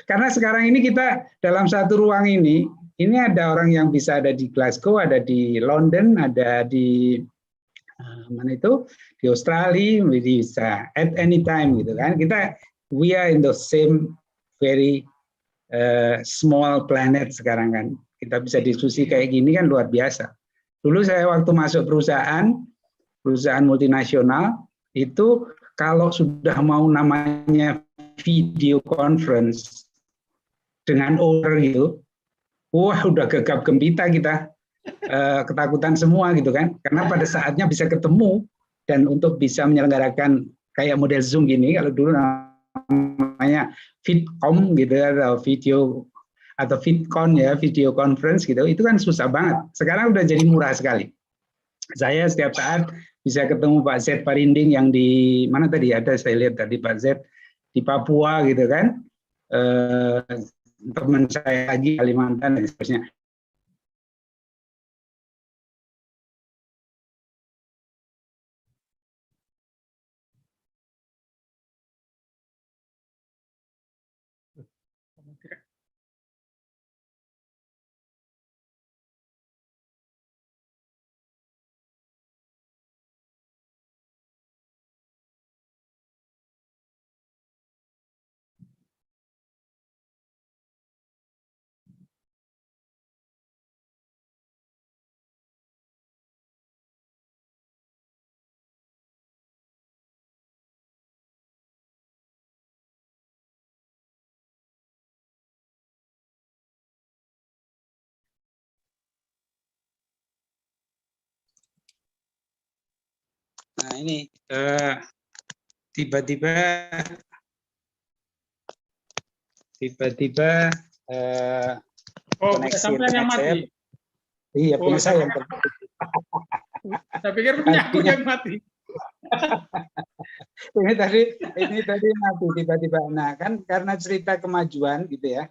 Speaker 4: Karena sekarang ini kita dalam satu ruang ini ada orang yang bisa ada di Glasgow, ada di London, ada di mana itu, di Australia, bisa at any time gitu kan. We are in the same very small planet sekarang kan. Kita bisa diskusi kayak gini kan luar biasa. Dulu saya waktu masuk perusahaan multinasional itu kalau sudah mau namanya video conference dengan owner gitu, wah udah gegap gempita kita, ketakutan semua gitu kan. Karena pada saatnya bisa ketemu dan untuk bisa menyelenggarakan kayak model Zoom gini, kalau dulu namanya Vidcom gitu atau VidCon ya, video conference gitu, itu kan susah banget. Sekarang udah jadi murah sekali. Saya setiap saat bisa ketemu Pak Z Parinding yang di mana tadi ada, saya lihat tadi Pak Z di Papua gitu kan, teman saya lagi Kalimantan dan seterusnya. Nah ini tiba-tiba
Speaker 3: koneksi yang mati.
Speaker 4: Iya, punya saya yang
Speaker 3: saya pikir punya aku yang mati.
Speaker 4: ini tadi mati tiba-tiba. Nah kan karena cerita kemajuan gitu ya,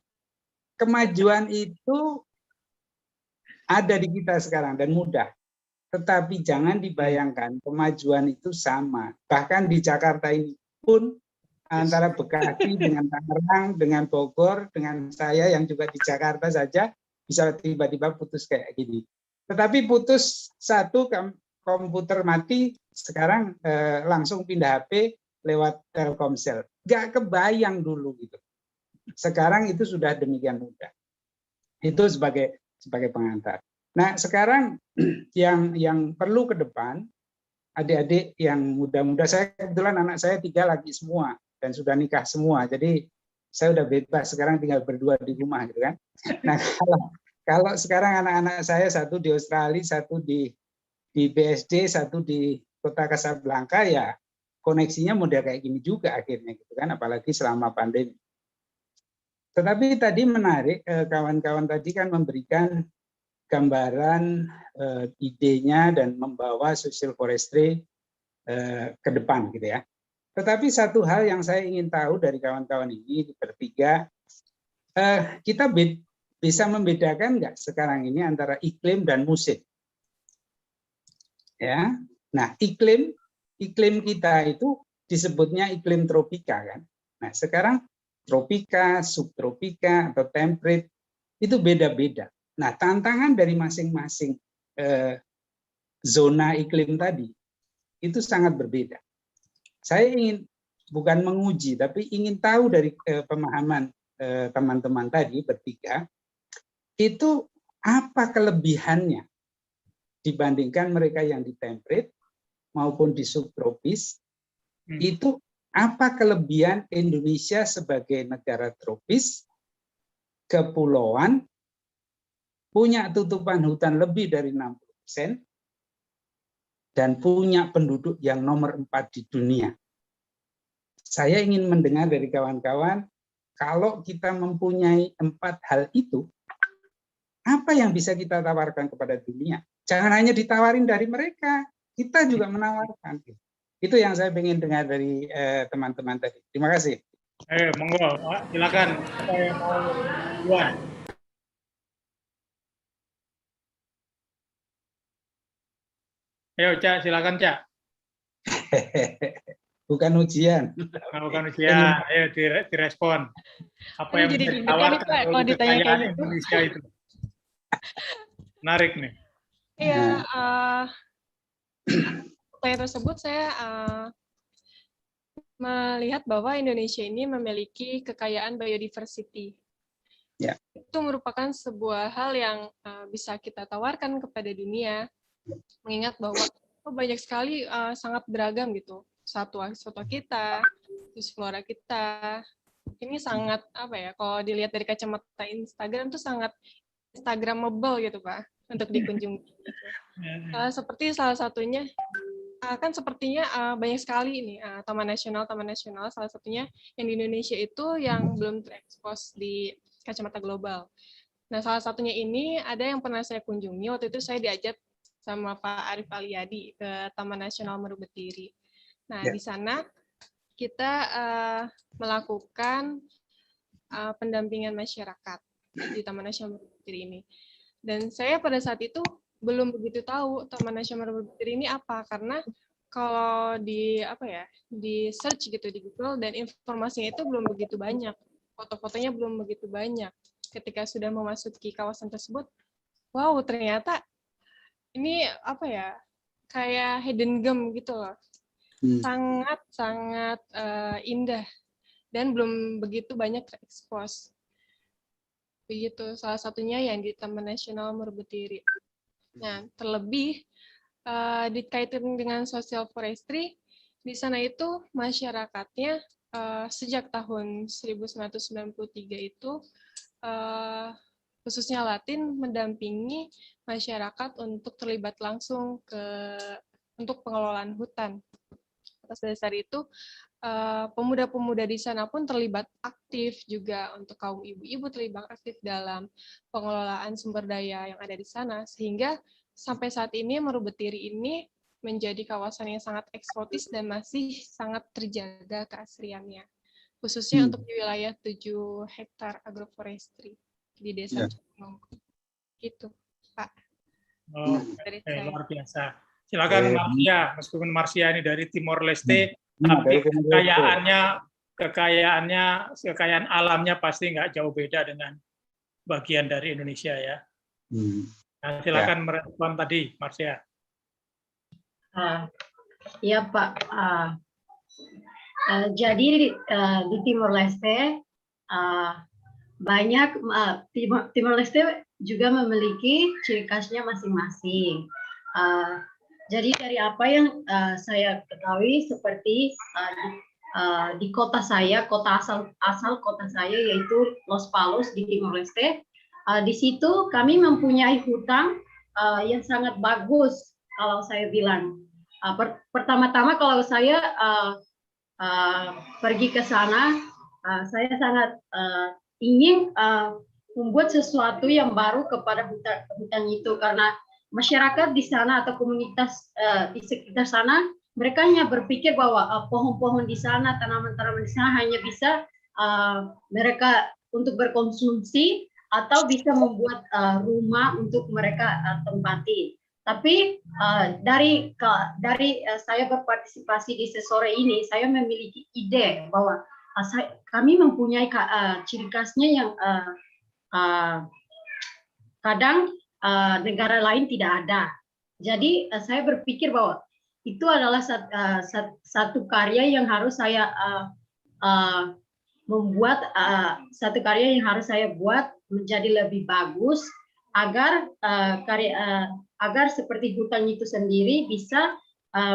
Speaker 4: kemajuan itu ada di kita sekarang dan mudah. Tetapi jangan dibayangkan kemajuan itu sama. Bahkan di Jakarta ini pun antara Bekasi dengan Tangerang, dengan Bogor, dengan saya yang juga di Jakarta saja bisa tiba-tiba putus kayak gini. Tetapi putus satu komputer mati, sekarang langsung pindah HP lewat Telkomsel. Nggak kebayang dulu gitu. Sekarang itu sudah demikian mudah. Itu sebagai pengantar. Nah, sekarang yang perlu ke depan, adik-adik yang muda-muda, saya kebetulan anak saya 3 lagi semua dan sudah nikah semua. Jadi saya udah bebas, sekarang tinggal berdua di rumah gitu kan. Nah, kalau sekarang anak-anak saya satu di Australia, satu di BSD, satu di Kota Casablanca, ya koneksinya model kayak gini juga akhirnya gitu kan, apalagi selama pandemi. Tetapi tadi menarik, kawan-kawan tadi kan memberikan gambaran idenya dan membawa social forestry ke depan gitu ya. Tetapi satu hal yang saya ingin tahu dari kawan-kawan ini bertiga, kita bisa membedakan nggak sekarang ini antara iklim dan musim? Ya, nah iklim kita itu disebutnya iklim tropika kan. Nah sekarang tropika, subtropika atau temperate itu beda-beda. Nah tantangan dari masing-masing zona iklim tadi itu sangat berbeda. Saya ingin bukan menguji, tapi ingin tahu dari pemahaman teman-teman tadi bertiga, itu apa kelebihannya dibandingkan mereka yang di temperate maupun di subtropis. Itu apa kelebihan Indonesia sebagai negara tropis, kepulauan, punya tutupan hutan lebih dari 60%, dan punya penduduk yang nomor 4 di dunia. Saya ingin mendengar dari kawan-kawan, kalau kita mempunyai 4 hal itu, apa yang bisa kita tawarkan kepada dunia? Jangan hanya ditawarin dari mereka, kita juga menawarkan. Itu yang saya ingin dengar dari teman-teman tadi. Terima kasih.
Speaker 3: Monggo, silakan. Saya mau duluan. Ayo, Cak, silakan, Cak.
Speaker 4: Bukan ujian.
Speaker 3: Bukan ujian, ayo direspon. Apa yang bisa ditawarkan oleh kekayaan Indonesia itu? Menarik nih.
Speaker 8: Iya, pertanyaan tersebut saya melihat bahwa Indonesia ini memiliki kekayaan biodiversity.
Speaker 4: Ya.
Speaker 8: Itu merupakan sebuah hal yang bisa kita tawarkan kepada dunia, mengingat bahwa banyak sekali sangat beragam gitu satwa kita, terus flora kita. Ini sangat apa ya? Kalau dilihat dari kacamata Instagram itu sangat Instagramable gitu Pak, untuk dikunjungi. Seperti salah satunya kan sepertinya banyak sekali ini taman nasional salah satunya yang di Indonesia itu yang belum terekspos di kacamata global. Nah, salah satunya ini ada yang pernah saya kunjungi, waktu itu saya diajak sama Pak Arif Aliyadi ke Taman Nasional Meru Betiri. Nah, di sana kita melakukan pendampingan masyarakat di Taman Nasional Meru Betiri ini. Dan saya pada saat itu belum begitu tahu Taman Nasional Meru Betiri ini apa, karena kalau di di search gitu di Google dan informasinya itu belum begitu banyak, foto-fotonya belum begitu banyak. Ketika sudah memasuki kawasan tersebut, wow ternyata ini kayak hidden gem gitu loh, sangat indah dan belum begitu banyak terekspos. Begitu salah satunya yang di Taman Nasional Meru Betiri. Nah, terlebih dikaitkan dengan social forestry, di sana itu masyarakatnya sejak tahun 1993 itu khususnya Latin mendampingi masyarakat untuk terlibat langsung untuk pengelolaan hutan. Atas dasar itu pemuda-pemuda di sana pun terlibat aktif juga, untuk kaum ibu-ibu terlibat aktif dalam pengelolaan sumber daya yang ada di sana, sehingga sampai saat ini Meru Betiri ini menjadi kawasan yang sangat eksotis dan masih sangat terjaga keasliannya, khususnya untuk di wilayah 7 hektar agroforestry di Desa Cukong. Gitu, Pak.
Speaker 3: Dari saya. Luar biasa. Silakan Marcia, meskipun Marcia ini dari Timor Leste, tapi kekayaan alamnya pasti nggak jauh beda dengan bagian dari Indonesia ya. Nah, silakan merespon tadi, Marsya.
Speaker 6: Ya Pak, jadi di Timor Leste banyak Timor Leste juga memiliki ciri khasnya masing-masing. Jadi dari apa yang saya ketahui seperti di kota saya, kota asal kota saya yaitu Los Palos di Timor Leste, di situ kami mempunyai hutan yang sangat bagus kalau saya bilang. Pertama-tama kalau saya pergi ke sana, saya sangat ingin membuat sesuatu yang baru kepada hutan itu, karena masyarakat di sana atau komunitas di sekitar sana, mereka hanya berpikir bahwa pohon-pohon di sana, tanaman-tanaman di sana hanya bisa mereka untuk berkonsumsi atau bisa membuat rumah untuk mereka tempati. Tapi dari saya berpartisipasi di sore ini, saya memiliki ide bahwa kami mempunyai ciri khasnya yang kadang negara lain tidak ada. Jadi saya berpikir bahwa itu adalah satu karya yang harus saya membuat, satu karya yang harus saya buat menjadi lebih bagus agar agar seperti hutan itu sendiri bisa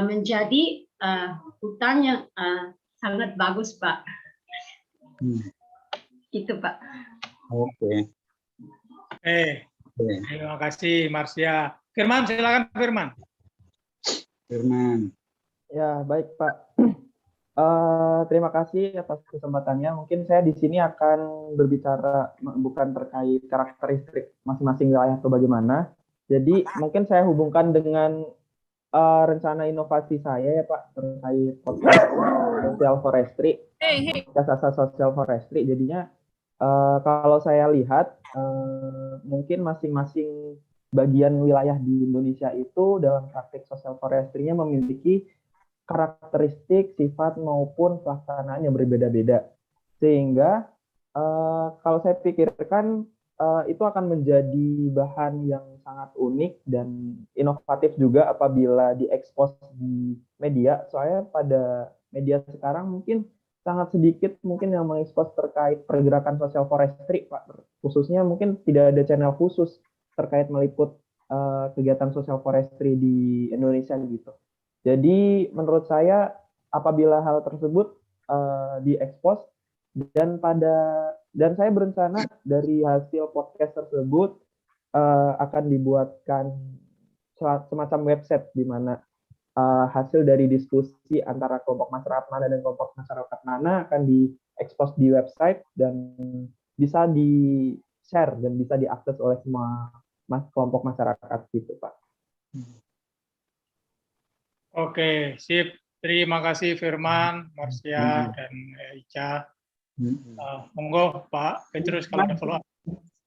Speaker 6: menjadi hutan yang sangat bagus, Pak. Itu, Pak.
Speaker 4: Oke.
Speaker 3: Terima kasih, Marsya. Firman, silakan Firman.
Speaker 4: Firman.
Speaker 7: Ya, baik Pak. Terima kasih atas kesempatannya. Mungkin saya di sini akan berbicara bukan terkait karakteristik masing-masing wilayah atau bagaimana. Jadi mungkin saya hubungkan dengan rencana inovasi saya ya Pak terkait podcast social forestry, jasa social forestry. Jadinya kalau saya lihat mungkin masing-masing bagian wilayah di Indonesia itu dalam praktik social forestry-nya memiliki karakteristik, sifat maupun pelaksanaan yang berbeda-beda, sehingga kalau saya pikirkan itu akan menjadi bahan yang sangat unik dan inovatif juga apabila diekspos di media. Soalnya pada media sekarang mungkin sangat sedikit mungkin yang mengekspos terkait pergerakan social forestry, Pak. Khususnya mungkin tidak ada channel khusus terkait meliput kegiatan social forestry di Indonesia gitu. Jadi menurut saya apabila hal tersebut diekspos dan saya berencana dari hasil podcast tersebut akan dibuatkan semacam website di mana hasil dari diskusi antara kelompok masyarakat mana dan kelompok masyarakat mana akan diekspos di website dan bisa di-share dan bisa diakses oleh semua kelompok masyarakat gitu, Pak.
Speaker 3: Oke, sip. Terima kasih Firman, Marsya, dan Ica. Monggo Pak Petrus kalau ada follow up.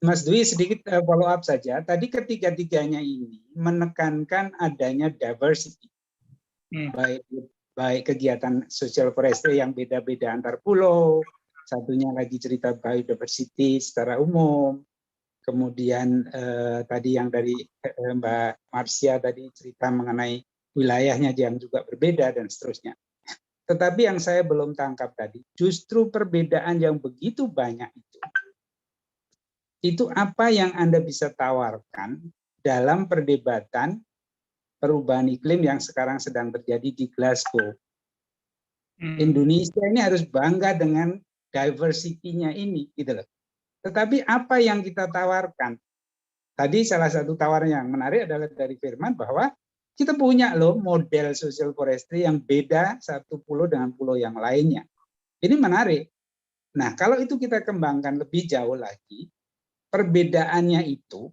Speaker 4: Mas Dwi sedikit follow up saja. Tadi ketiga-tiganya ini menekankan adanya diversity. Baik kegiatan social forestry yang beda-beda antar pulau, satunya lagi cerita biodiversity secara umum. Kemudian tadi yang dari Mbak Marsya tadi cerita mengenai wilayahnya yang juga berbeda dan seterusnya. Tetapi yang saya belum tangkap tadi, justru perbedaan yang begitu banyak itu apa yang Anda bisa tawarkan dalam perdebatan perubahan iklim yang sekarang sedang terjadi di Glasgow. Indonesia ini harus bangga dengan diversity-nya ini, gitu loh. Tetapi apa yang kita tawarkan? Tadi salah satu tawaran yang menarik adalah dari Firman bahwa kita punya loh model social forestry yang beda satu pulau dengan pulau yang lainnya. Ini menarik. Nah, kalau itu kita kembangkan lebih jauh lagi, perbedaannya itu,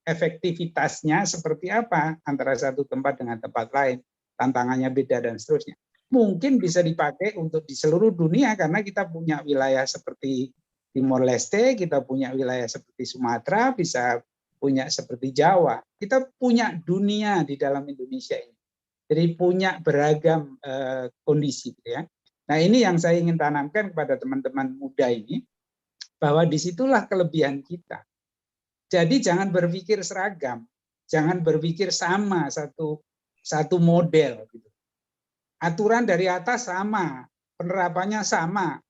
Speaker 4: efektivitasnya seperti apa antara satu tempat dengan tempat lain, tantangannya beda dan seterusnya. Mungkin bisa dipakai untuk di seluruh dunia karena kita punya wilayah seperti Timor Leste, kita punya wilayah seperti Sumatera, bisa punya seperti Jawa. Kita punya dunia di dalam Indonesia ini. Jadi punya beragam kondisi. Ya. Nah ini yang saya ingin tanamkan kepada teman-teman muda ini, bahwa disitulah kelebihan kita. Jadi jangan berpikir seragam, jangan berpikir sama satu model. Gitu. Aturan dari atas sama, penerapannya sama,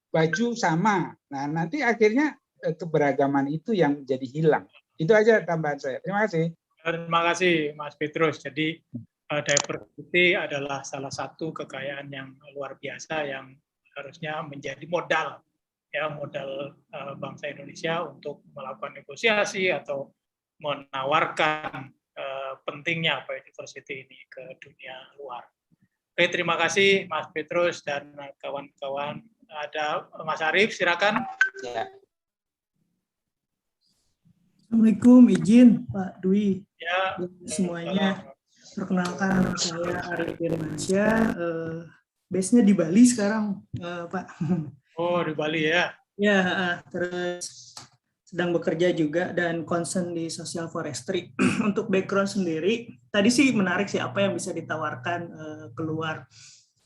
Speaker 4: baju sama. Nah, nanti akhirnya keberagaman itu yang jadi hilang. Itu aja tambahan saya. Terima kasih.
Speaker 3: Terima kasih, Mas Petrus. Jadi diversity adalah salah satu kekayaan yang luar biasa yang harusnya menjadi modal, ya, modal bangsa Indonesia untuk melakukan negosiasi atau menawarkan pentingnya biodiversity ini ke dunia luar. Oke, terima kasih Mas Petrus dan kawan-kawan. Ada Mas Arief, silakan.
Speaker 4: Ya.
Speaker 9: Assalamualaikum, izin Pak Dwi.
Speaker 3: Ya,
Speaker 9: Semuanya. Perkenalkan, nama saya Arief Firmansyah. Base-nya di Bali sekarang, Pak.
Speaker 3: Oh, di Bali ya.
Speaker 9: Ya, terus sedang bekerja juga dan concern di social forestry. Untuk background sendiri, tadi sih menarik sih apa yang bisa ditawarkan keluar.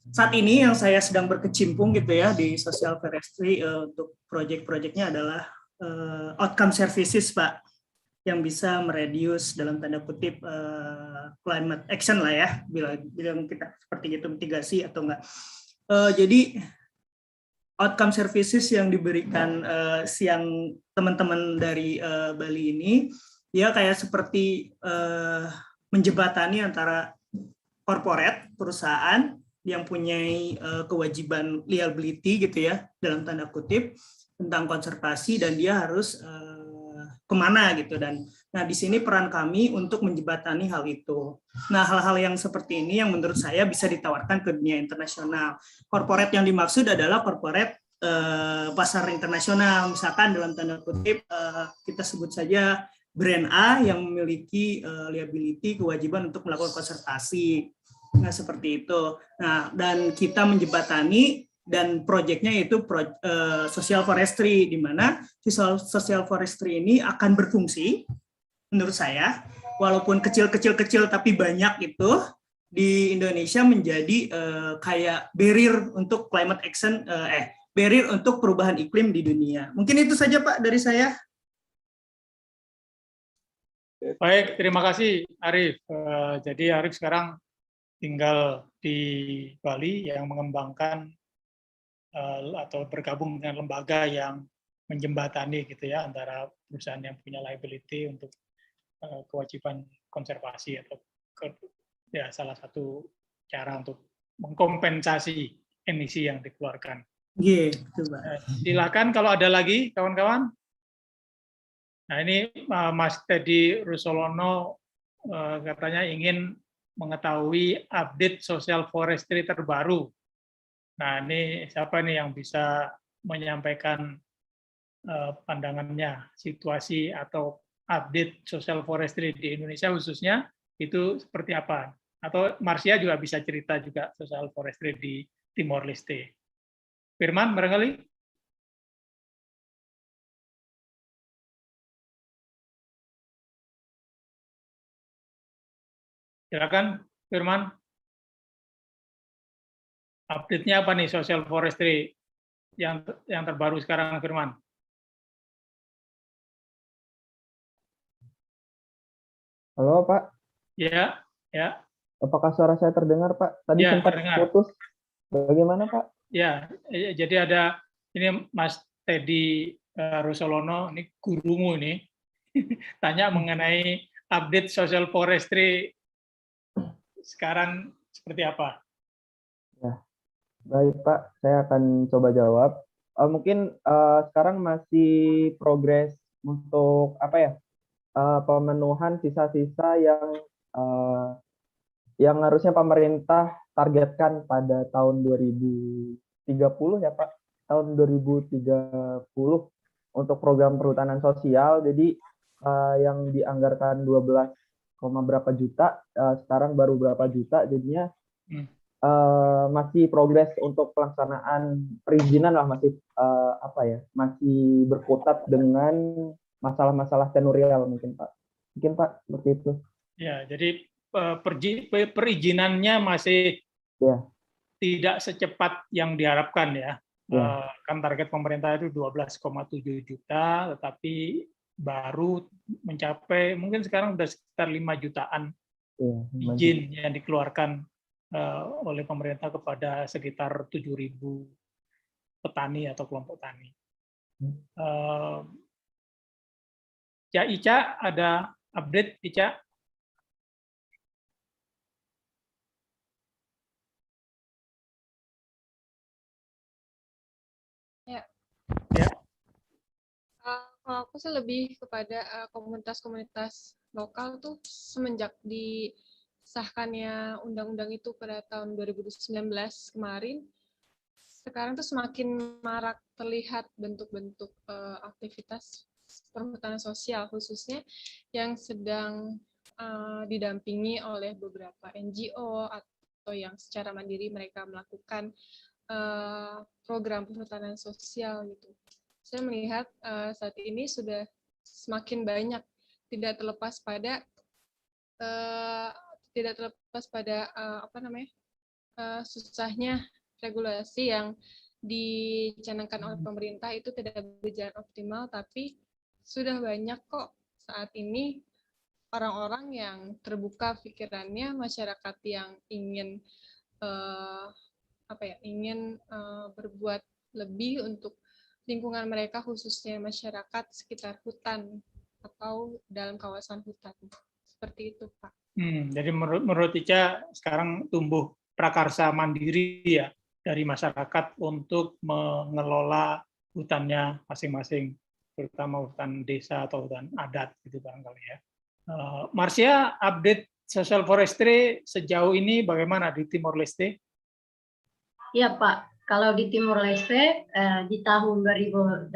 Speaker 9: Saat ini yang saya sedang berkecimpung gitu ya di social forestry untuk project-projectnya adalah outcome services, Pak, yang bisa mereduce dalam tanda kutip climate action lah ya, bilang kita seperti itu, mitigasi atau enggak. Jadi outcome services yang diberikan siang teman-teman dari Bali ini ya kayak seperti menjembatani antara corporate perusahaan yang punya kewajiban liability gitu ya dalam tanda kutip tentang konservasi dan dia harus kemana gitu. Dan nah di sini peran kami untuk menjembatani hal itu. Nah hal-hal yang seperti ini yang menurut saya bisa ditawarkan ke dunia internasional. Corporate yang dimaksud adalah corporate pasar internasional, misalkan dalam tanda kutip kita sebut saja brand A yang memiliki liability kewajiban untuk melakukan konservasi. Nah seperti itu. Nah dan kita menjembatani dan proyeknya itu social forestry, di mana social forestry ini akan berfungsi menurut saya walaupun kecil tapi banyak itu di Indonesia menjadi kayak barrier untuk climate action, barrier untuk perubahan iklim di dunia. Mungkin itu saja Pak dari saya.
Speaker 3: Baik, terima kasih Arief. Jadi Arief sekarang tinggal di Bali yang mengembangkan atau bergabung dengan lembaga yang menjembatani gitu ya antara perusahaan yang punya liability untuk kewajiban konservasi atau ya salah satu cara untuk mengkompensasi emisi yang dikeluarkan.
Speaker 9: Gitu, Pak.
Speaker 3: Silakan kalau ada lagi kawan-kawan. Nah ini Mas Teddy Rusolono katanya ingin mengetahui update social forestry terbaru. Nah, ini siapa nih yang bisa menyampaikan pandangannya, situasi atau update social forestry di Indonesia khususnya, itu seperti apa? Atau Marsia juga bisa cerita juga social forestry di Timor Leste. Firman, barangkali? Silakan, Firman. Update-nya apa nih social forestry yang terbaru sekarang, Firman?
Speaker 7: Halo Pak.
Speaker 3: Ya, ya.
Speaker 7: Apakah suara saya terdengar Pak? Tadi
Speaker 3: Ya,
Speaker 7: sempat
Speaker 3: terdengar.
Speaker 7: putus. Bagaimana Pak?
Speaker 3: Ya, jadi ada ini Mas Teddy Rusolono, ini gurumu ini, tanya mengenai update social forestry sekarang seperti apa?
Speaker 7: Ya. Baik Pak, saya akan coba jawab. Mungkin sekarang masih progres untuk apa ya pemenuhan sisa-sisa yang harusnya pemerintah targetkan pada tahun 2030 ya Pak, tahun 2030 untuk program perhutanan sosial. Jadi yang dianggarkan 12, berapa juta, sekarang baru berapa juta, jadinya masih progres untuk pelaksanaan perizinan lah, masih masih berkutat dengan masalah-masalah tenurial mungkin Pak. Mungkin Pak seperti itu.
Speaker 3: Ya, jadi perizinannya masih tidak secepat yang diharapkan ya. Kan target pemerintah itu 12,7 juta, tetapi baru mencapai mungkin sekarang sudah sekitar 5 jutaan
Speaker 7: Iya,
Speaker 3: izin yang dikeluarkan oleh pemerintah kepada sekitar 7.000 petani atau kelompok tani. Ya, Ica, ada update, Ica?
Speaker 8: Ya.
Speaker 3: Ya.
Speaker 8: Kalau aku sih lebih kepada komunitas-komunitas lokal tuh semenjak disahkannya undang-undang itu pada tahun 2019 kemarin, sekarang tuh semakin marak terlihat bentuk-bentuk aktivitas perhutanan sosial khususnya yang sedang didampingi oleh beberapa NGO atau yang secara mandiri mereka melakukan program perhutanan sosial gitu. Saya melihat saat ini sudah semakin banyak, tidak terlepas pada susahnya regulasi yang dicanangkan oleh pemerintah itu tidak berjalan optimal, tapi sudah banyak kok saat ini orang-orang yang terbuka pikirannya, masyarakat yang ingin berbuat lebih untuk lingkungan mereka, khususnya masyarakat sekitar hutan atau dalam kawasan hutan. Seperti itu, Pak.
Speaker 3: Jadi menurut Ica sekarang tumbuh prakarsa mandiri ya dari masyarakat untuk mengelola hutannya masing-masing, terutama hutan desa atau hutan adat gitu barangkali ya. Marcia, update social forestry sejauh ini bagaimana di Timor Leste?
Speaker 6: Ya Pak, kalau di Timor Leste di tahun 2018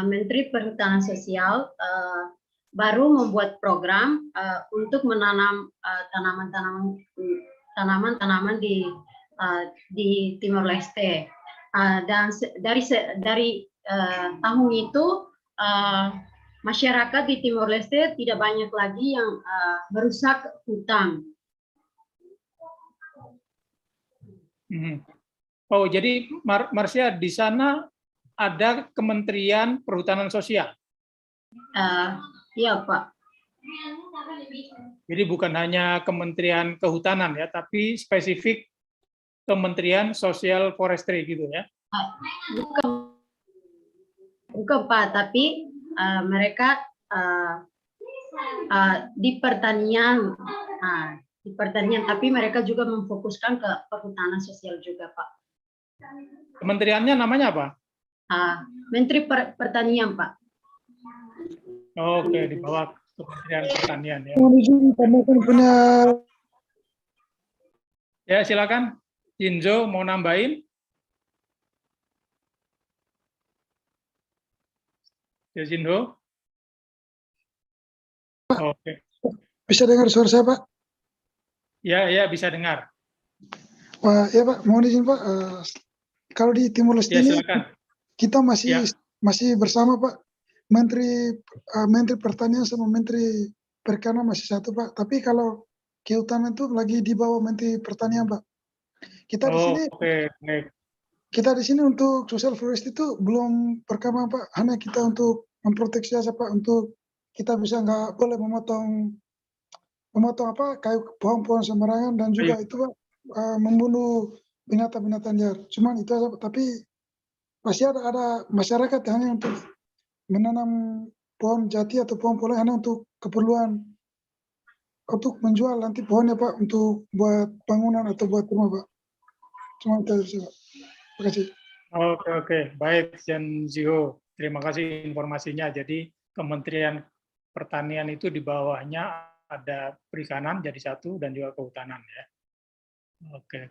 Speaker 6: Menteri Perhutanan Sosial baru membuat program untuk menanam tanaman-tanaman di Timor Leste. Dan dari tahun itu masyarakat di Timor Leste tidak banyak lagi yang merusak hutan.
Speaker 3: Oh, jadi Marcia, di sana ada Kementerian Perhutanan Sosial?
Speaker 6: Iya, Pak.
Speaker 3: Jadi bukan hanya Kementerian Kehutanan ya, tapi spesifik Kementerian Sosial Forestry gitu ya?
Speaker 6: Bukan Pak, tapi mereka di pertanian. Di pertanian, tapi mereka juga memfokuskan ke perhutanan sosial juga, Pak.
Speaker 3: Kementeriannya namanya apa?
Speaker 6: Menteri Pertanian, Pak.
Speaker 3: Oke, di bawah Kementerian Pertanian ya. Ya, silakan. Jinzo mau nambahin? Ya, Jinzo. Oke.
Speaker 10: Bisa dengar suara saya, Pak?
Speaker 3: Ya, ya bisa dengar.
Speaker 10: Wah, ya Pak, mohon izin Pak. Kalau di Timor Leste ini kita masih bersama Pak. Menteri Pertanian sama Menteri Perikanan masih satu Pak. Tapi kalau kehutanan itu lagi di bawah Menteri Pertanian Pak. Kita di sini. Kita di sini untuk social forest itu belum perkembangan Pak. Hanya kita untuk memproteksi aja Pak. Untuk kita bisa nggak boleh memotong kayu pohon-pohon sembarangan dan juga itu Pak membunuh binatang-binatang liar. Cuman itu aja, tapi pasti ada masyarakat yang hanya untuk menanam pohon jati atau pohon-pohon hanya untuk keperluan untuk menjual nanti pohonnya Pak untuk buat bangunan atau buat rumah Pak. Cuma itu aja Pak. Terima kasih.
Speaker 3: Oke, baik Jan Zio. Terima kasih informasinya. Jadi Kementerian Pertanian itu di bawahnya ada perikanan jadi satu dan juga kehutanan ya. Oke.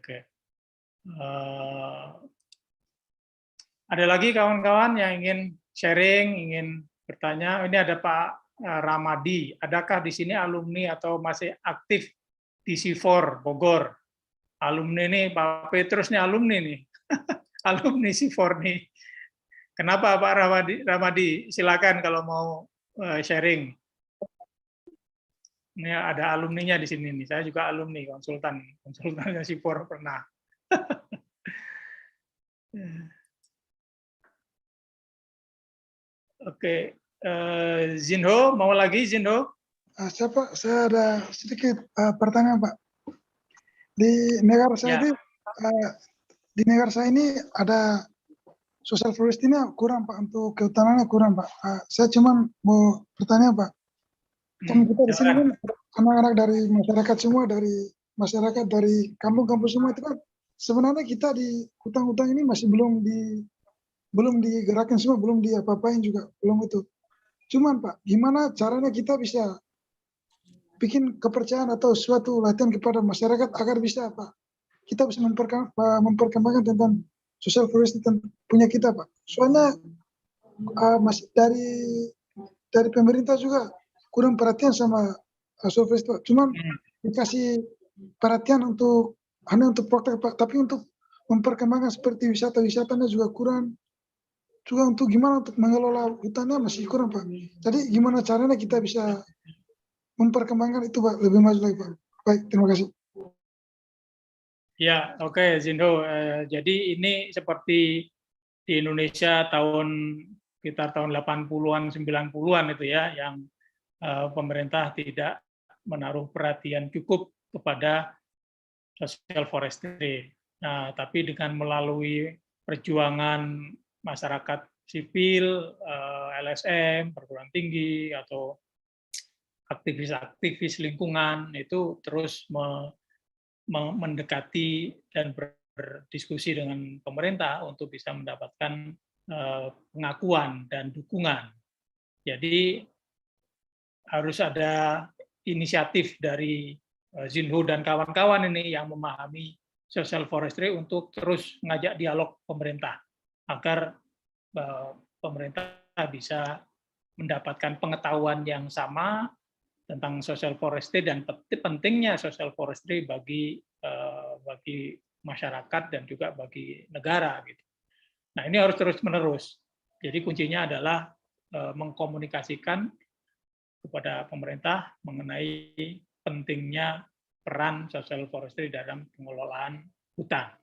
Speaker 3: Ada lagi kawan-kawan yang ingin sharing, ingin bertanya. Ini ada Pak Ramadi. Adakah di sini alumni atau masih aktif di C4 Bogor? Alumni nih, Pak Petrus nih alumni nih. Alumni C4 nih. Kenapa Pak Ramadi? Silakan kalau mau sharing. Ini ada alumninya di sini nih. Saya juga alumni konsultannya C4 pernah. Oke, Zinho, mau lagi Zinho?
Speaker 10: Saya ada sedikit pertanyaan, Pak. Di negara saya
Speaker 3: Ya.
Speaker 10: di negara saya ini ada social forestry kurang, Pak, untuk kehutanannya kurang, Pak. Saya cuma mau bertanya, Pak. Kan kita di sini kan anak-anak dari masyarakat semua, dari kampung-kampung semua itu kan sebenarnya kita di hutan-hutan ini masih belum digerakkan semua, belum diapa-apain juga, belum itu. Cuman Pak, gimana caranya kita bisa bikin kepercayaan atau suatu latihan kepada masyarakat agar bisa Pak, kita bisa memperkembangkan tentang social forestry punya kita Pak. Soalnya masih dari pemerintah juga kurang perhatian sama social forestry Pak. Cuman dikasih perhatian hanya untuk praktek Pak, tapi untuk memperkembangkan seperti wisata-wisatanya juga kurang. Juga untuk gimana untuk mengelola hutannya masih kurang Pak. Jadi gimana caranya kita bisa memperkembangkan itu Pak, lebih maju lagi Pak. Baik, terima kasih.
Speaker 3: Ya, oke, Zinho. Jadi ini seperti di Indonesia sekitar tahun 80-an, 90-an itu ya, yang pemerintah tidak menaruh perhatian cukup kepada social forestry. Nah, tapi dengan melalui perjuangan masyarakat sipil, LSM, perguruan tinggi, atau aktivis-aktivis lingkungan, itu terus mendekati dan berdiskusi dengan pemerintah untuk bisa mendapatkan pengakuan dan dukungan. Jadi harus ada inisiatif dari Zinho dan kawan-kawan ini yang memahami social forestry untuk terus mengajak dialog pemerintah agar pemerintah bisa mendapatkan pengetahuan yang sama tentang social forestry dan pentingnya social forestry bagi masyarakat dan juga bagi negara gitu. Nah, ini harus terus-menerus. Jadi kuncinya adalah mengkomunikasikan kepada pemerintah mengenai pentingnya peran social forestry dalam pengelolaan hutan.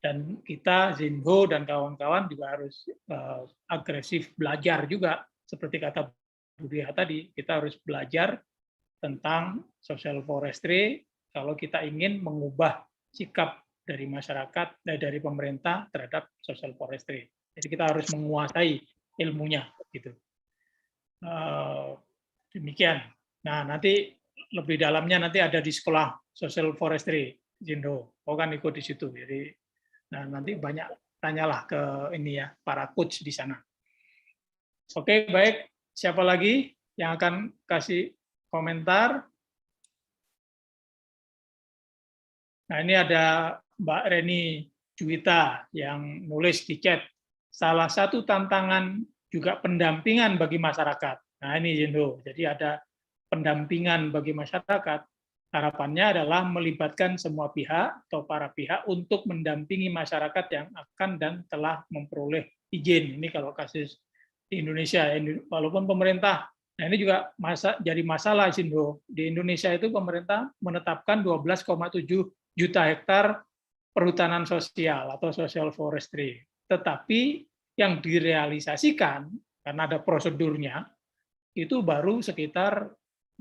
Speaker 3: Dan kita, Zinho dan kawan-kawan juga harus agresif belajar juga, seperti kata Bu Dia tadi, kita harus belajar tentang social forestry kalau kita ingin mengubah sikap dari masyarakat, dari pemerintah terhadap social forestry. Jadi kita harus menguasai ilmunya, gitu. Demikian. Nah, nanti lebih dalamnya nanti ada di sekolah social forestry, Zinho. Kau kan ikut di situ, jadi nah nanti banyak tanyalah ke ini ya, para coach di sana. Oke, baik. Siapa lagi yang akan kasih komentar? Nah, ini ada Mbak Reni Juwita yang nulis di chat. Salah satu tantangan juga pendampingan bagi masyarakat. Nah, ini Zinho. Jadi ada pendampingan bagi masyarakat. Harapannya adalah melibatkan semua pihak atau para pihak untuk mendampingi masyarakat yang akan dan telah memperoleh izin. Ini kalau kasus di Indonesia, walaupun pemerintah, nah ini juga jadi masalah, Zinho. Di Indonesia itu pemerintah menetapkan 12,7 juta hektar perhutanan sosial atau social forestry. Tetapi yang direalisasikan, karena ada prosedurnya, itu baru sekitar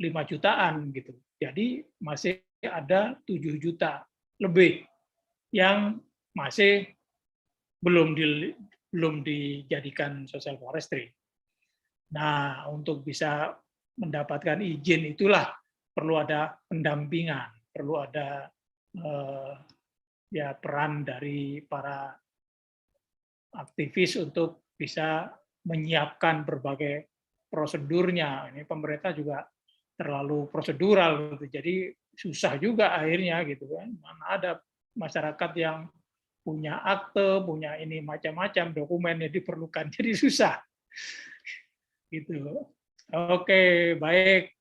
Speaker 3: 5 jutaan gitu. Jadi masih ada 7 juta lebih yang masih belum dijadikan social forestry. Nah, untuk bisa mendapatkan izin itulah perlu ada pendampingan, perlu ada peran dari para aktivis untuk bisa menyiapkan berbagai prosedurnya. Ini pemerintah juga terlalu prosedural, gitu. Jadi susah juga akhirnya gitu kan. Mana ada masyarakat yang punya akte, punya ini macam-macam dokumen yang diperlukan, jadi susah. Gitu. Oke, baik.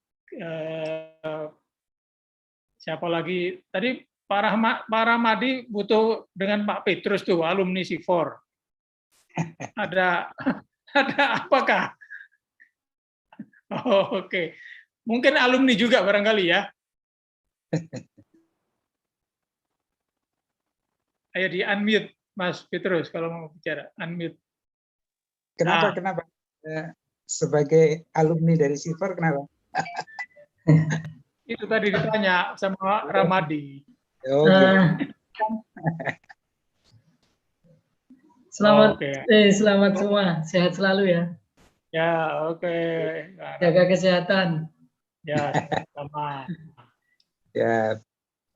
Speaker 3: Siapa lagi? Tadi Pak Rahmadi butuh dengan Pak Petrus tuh, alumni C4. Ada apakah? Oh, oke. Mungkin alumni juga barangkali ya. Ayo di unmute Mas Petrus kalau mau bicara, unmute.
Speaker 4: Kenapa? sebagai alumni dari Silver kenapa?
Speaker 3: Itu tadi ditanya sama Ramadi.
Speaker 4: Oh, gitu.
Speaker 11: Selamat,
Speaker 3: Oke.
Speaker 11: selamat semua, sehat selalu ya.
Speaker 3: Ya, oke.
Speaker 11: Jaga kesehatan.
Speaker 3: Ya, sama.
Speaker 4: Ya.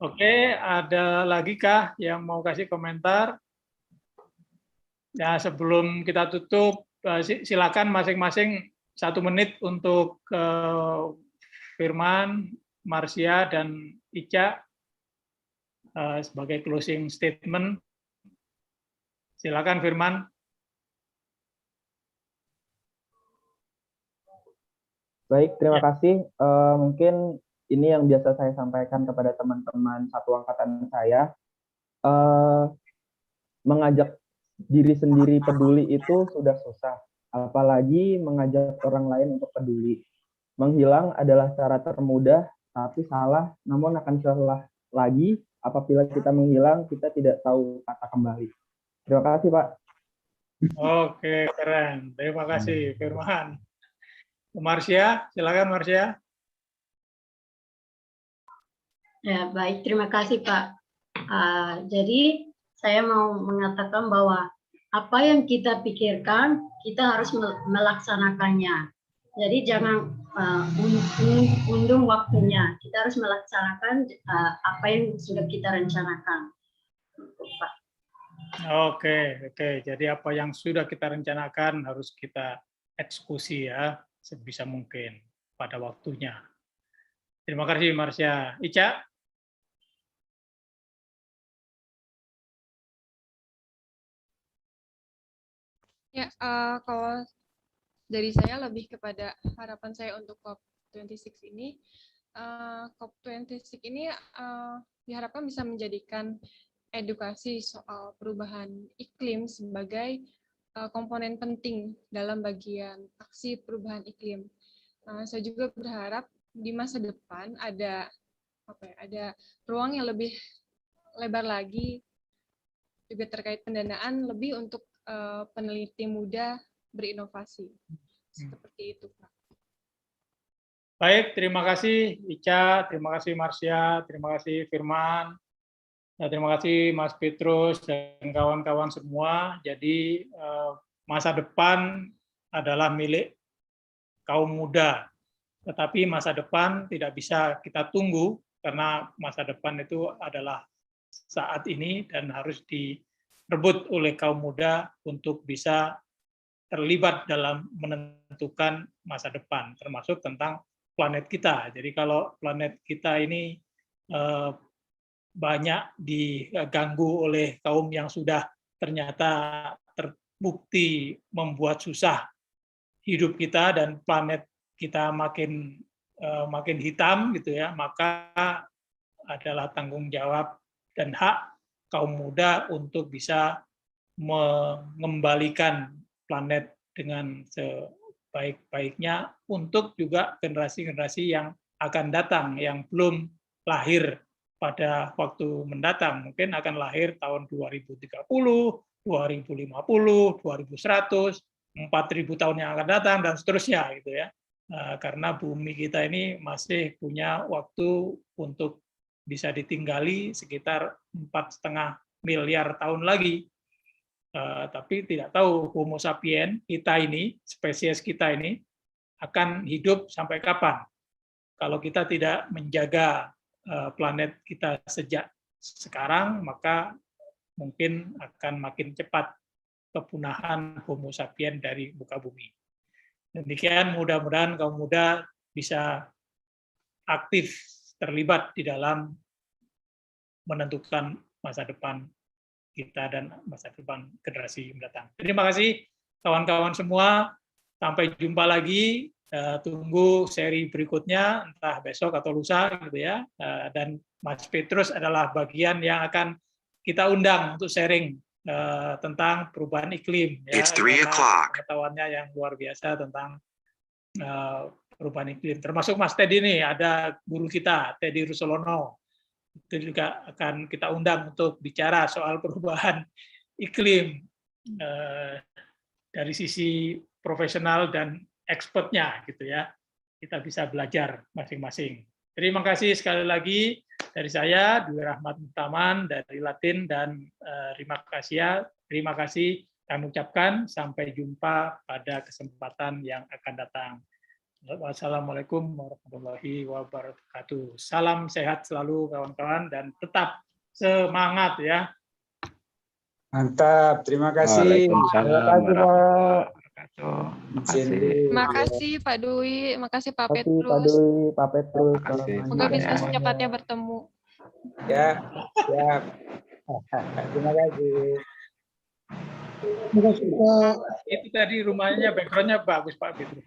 Speaker 3: Oke, ada lagi kah yang mau kasih komentar? Ya, sebelum kita tutup, silakan masing-masing 1 menit untuk Firman, Marsya, dan Ica sebagai closing statement. Silakan Firman.
Speaker 7: Baik, terima kasih. Mungkin ini yang biasa saya sampaikan kepada teman-teman satu angkatan saya. Mengajak diri sendiri peduli itu sudah susah, apalagi mengajak orang lain untuk peduli. Menghilang adalah cara termudah, tapi salah, namun akan salah lagi apabila kita menghilang, kita tidak tahu kata kembali. Terima kasih, Pak.
Speaker 3: Oke, keren. Terima kasih, Firman. Marsya, silakan Marsya.
Speaker 6: Ya, baik, terima kasih Pak. Jadi saya mau mengatakan bahwa apa yang kita pikirkan, kita harus melaksanakannya. Jadi jangan undur waktunya. Kita harus melaksanakan apa yang sudah kita rencanakan. Pak.
Speaker 3: Oke. Jadi apa yang sudah kita rencanakan harus kita eksekusi ya, sebisa mungkin pada waktunya. Terima kasih Marsya. Ica?
Speaker 8: Ya, kalau dari saya lebih kepada harapan saya untuk COP26 ini. COP26 ini diharapkan bisa menjadikan edukasi soal perubahan iklim sebagai komponen penting dalam bagian aksi perubahan iklim. Saya juga berharap di masa depan ada ruang yang lebih lebar lagi juga terkait pendanaan lebih untuk peneliti muda berinovasi. Seperti itu, Pak.
Speaker 3: Baik, terima kasih Ica, terima kasih Marsya, terima kasih Firman, dan terima kasih Mas Petrus dan kawan-kawan semua. Jadi masa depan adalah milik kaum muda, tetapi masa depan tidak bisa kita tunggu karena masa depan itu adalah saat ini dan harus direbut oleh kaum muda untuk bisa terlibat dalam menentukan masa depan, termasuk tentang planet kita. Jadi kalau planet kita ini banyak diganggu oleh kaum yang sudah ternyata terbukti membuat susah hidup kita dan planet kita makin hitam gitu ya, maka adalah tanggung jawab dan hak kaum muda untuk bisa mengembalikan planet dengan sebaik-baiknya untuk juga generasi-generasi yang akan datang yang belum lahir pada waktu mendatang, mungkin akan lahir tahun 2030, 2050, 2100, 4000 tahun yang akan datang dan seterusnya gitu ya. Karena bumi kita ini masih punya waktu untuk bisa ditinggali sekitar 4,5 miliar tahun lagi. Tapi tidak tahu Homo sapiens kita ini, spesies kita ini akan hidup sampai kapan. Kalau kita tidak menjaga planet kita sejak sekarang, maka mungkin akan makin cepat kepunahan Homo sapiens dari muka bumi. Demikian, mudah-mudahan kaum muda bisa aktif terlibat di dalam menentukan masa depan kita dan masa depan generasi mendatang. Terima kasih kawan-kawan semua. Sampai jumpa lagi. Tunggu seri berikutnya, entah besok atau lusa gitu ya. Dan Mas Petrus adalah bagian yang akan kita undang untuk sharing tentang perubahan iklim. Ya, pengetahuannya yang luar biasa tentang perubahan iklim. Termasuk Mas Teddy ini, ada guru kita, Teddy Russolono. Itu juga akan kita undang untuk bicara soal perubahan iklim dari sisi profesional dan expertnya gitu ya. Kita bisa belajar masing-masing. Terima kasih sekali lagi dari saya, Dwi Rahmat Muktaman dari Latin, dan terima kasih kami ucapkan. Sampai jumpa pada kesempatan yang akan datang. Wassalamualaikum warahmatullahi wabarakatuh. Salam sehat selalu kawan-kawan dan tetap semangat ya.
Speaker 4: Mantap, terima kasih.
Speaker 7: Terima kasih Pak.
Speaker 8: Terima kasih Pak Dwi, terima kasih Pak
Speaker 7: Terima kasih Pak
Speaker 8: Petrus.
Speaker 7: Dwi, Pak Petrus.
Speaker 8: Semoga bisa secepatnya bertemu.
Speaker 4: Ya, siap. Terima kasih.
Speaker 3: Itu tadi rumahnya, backgroundnya bagus Pak Petrus.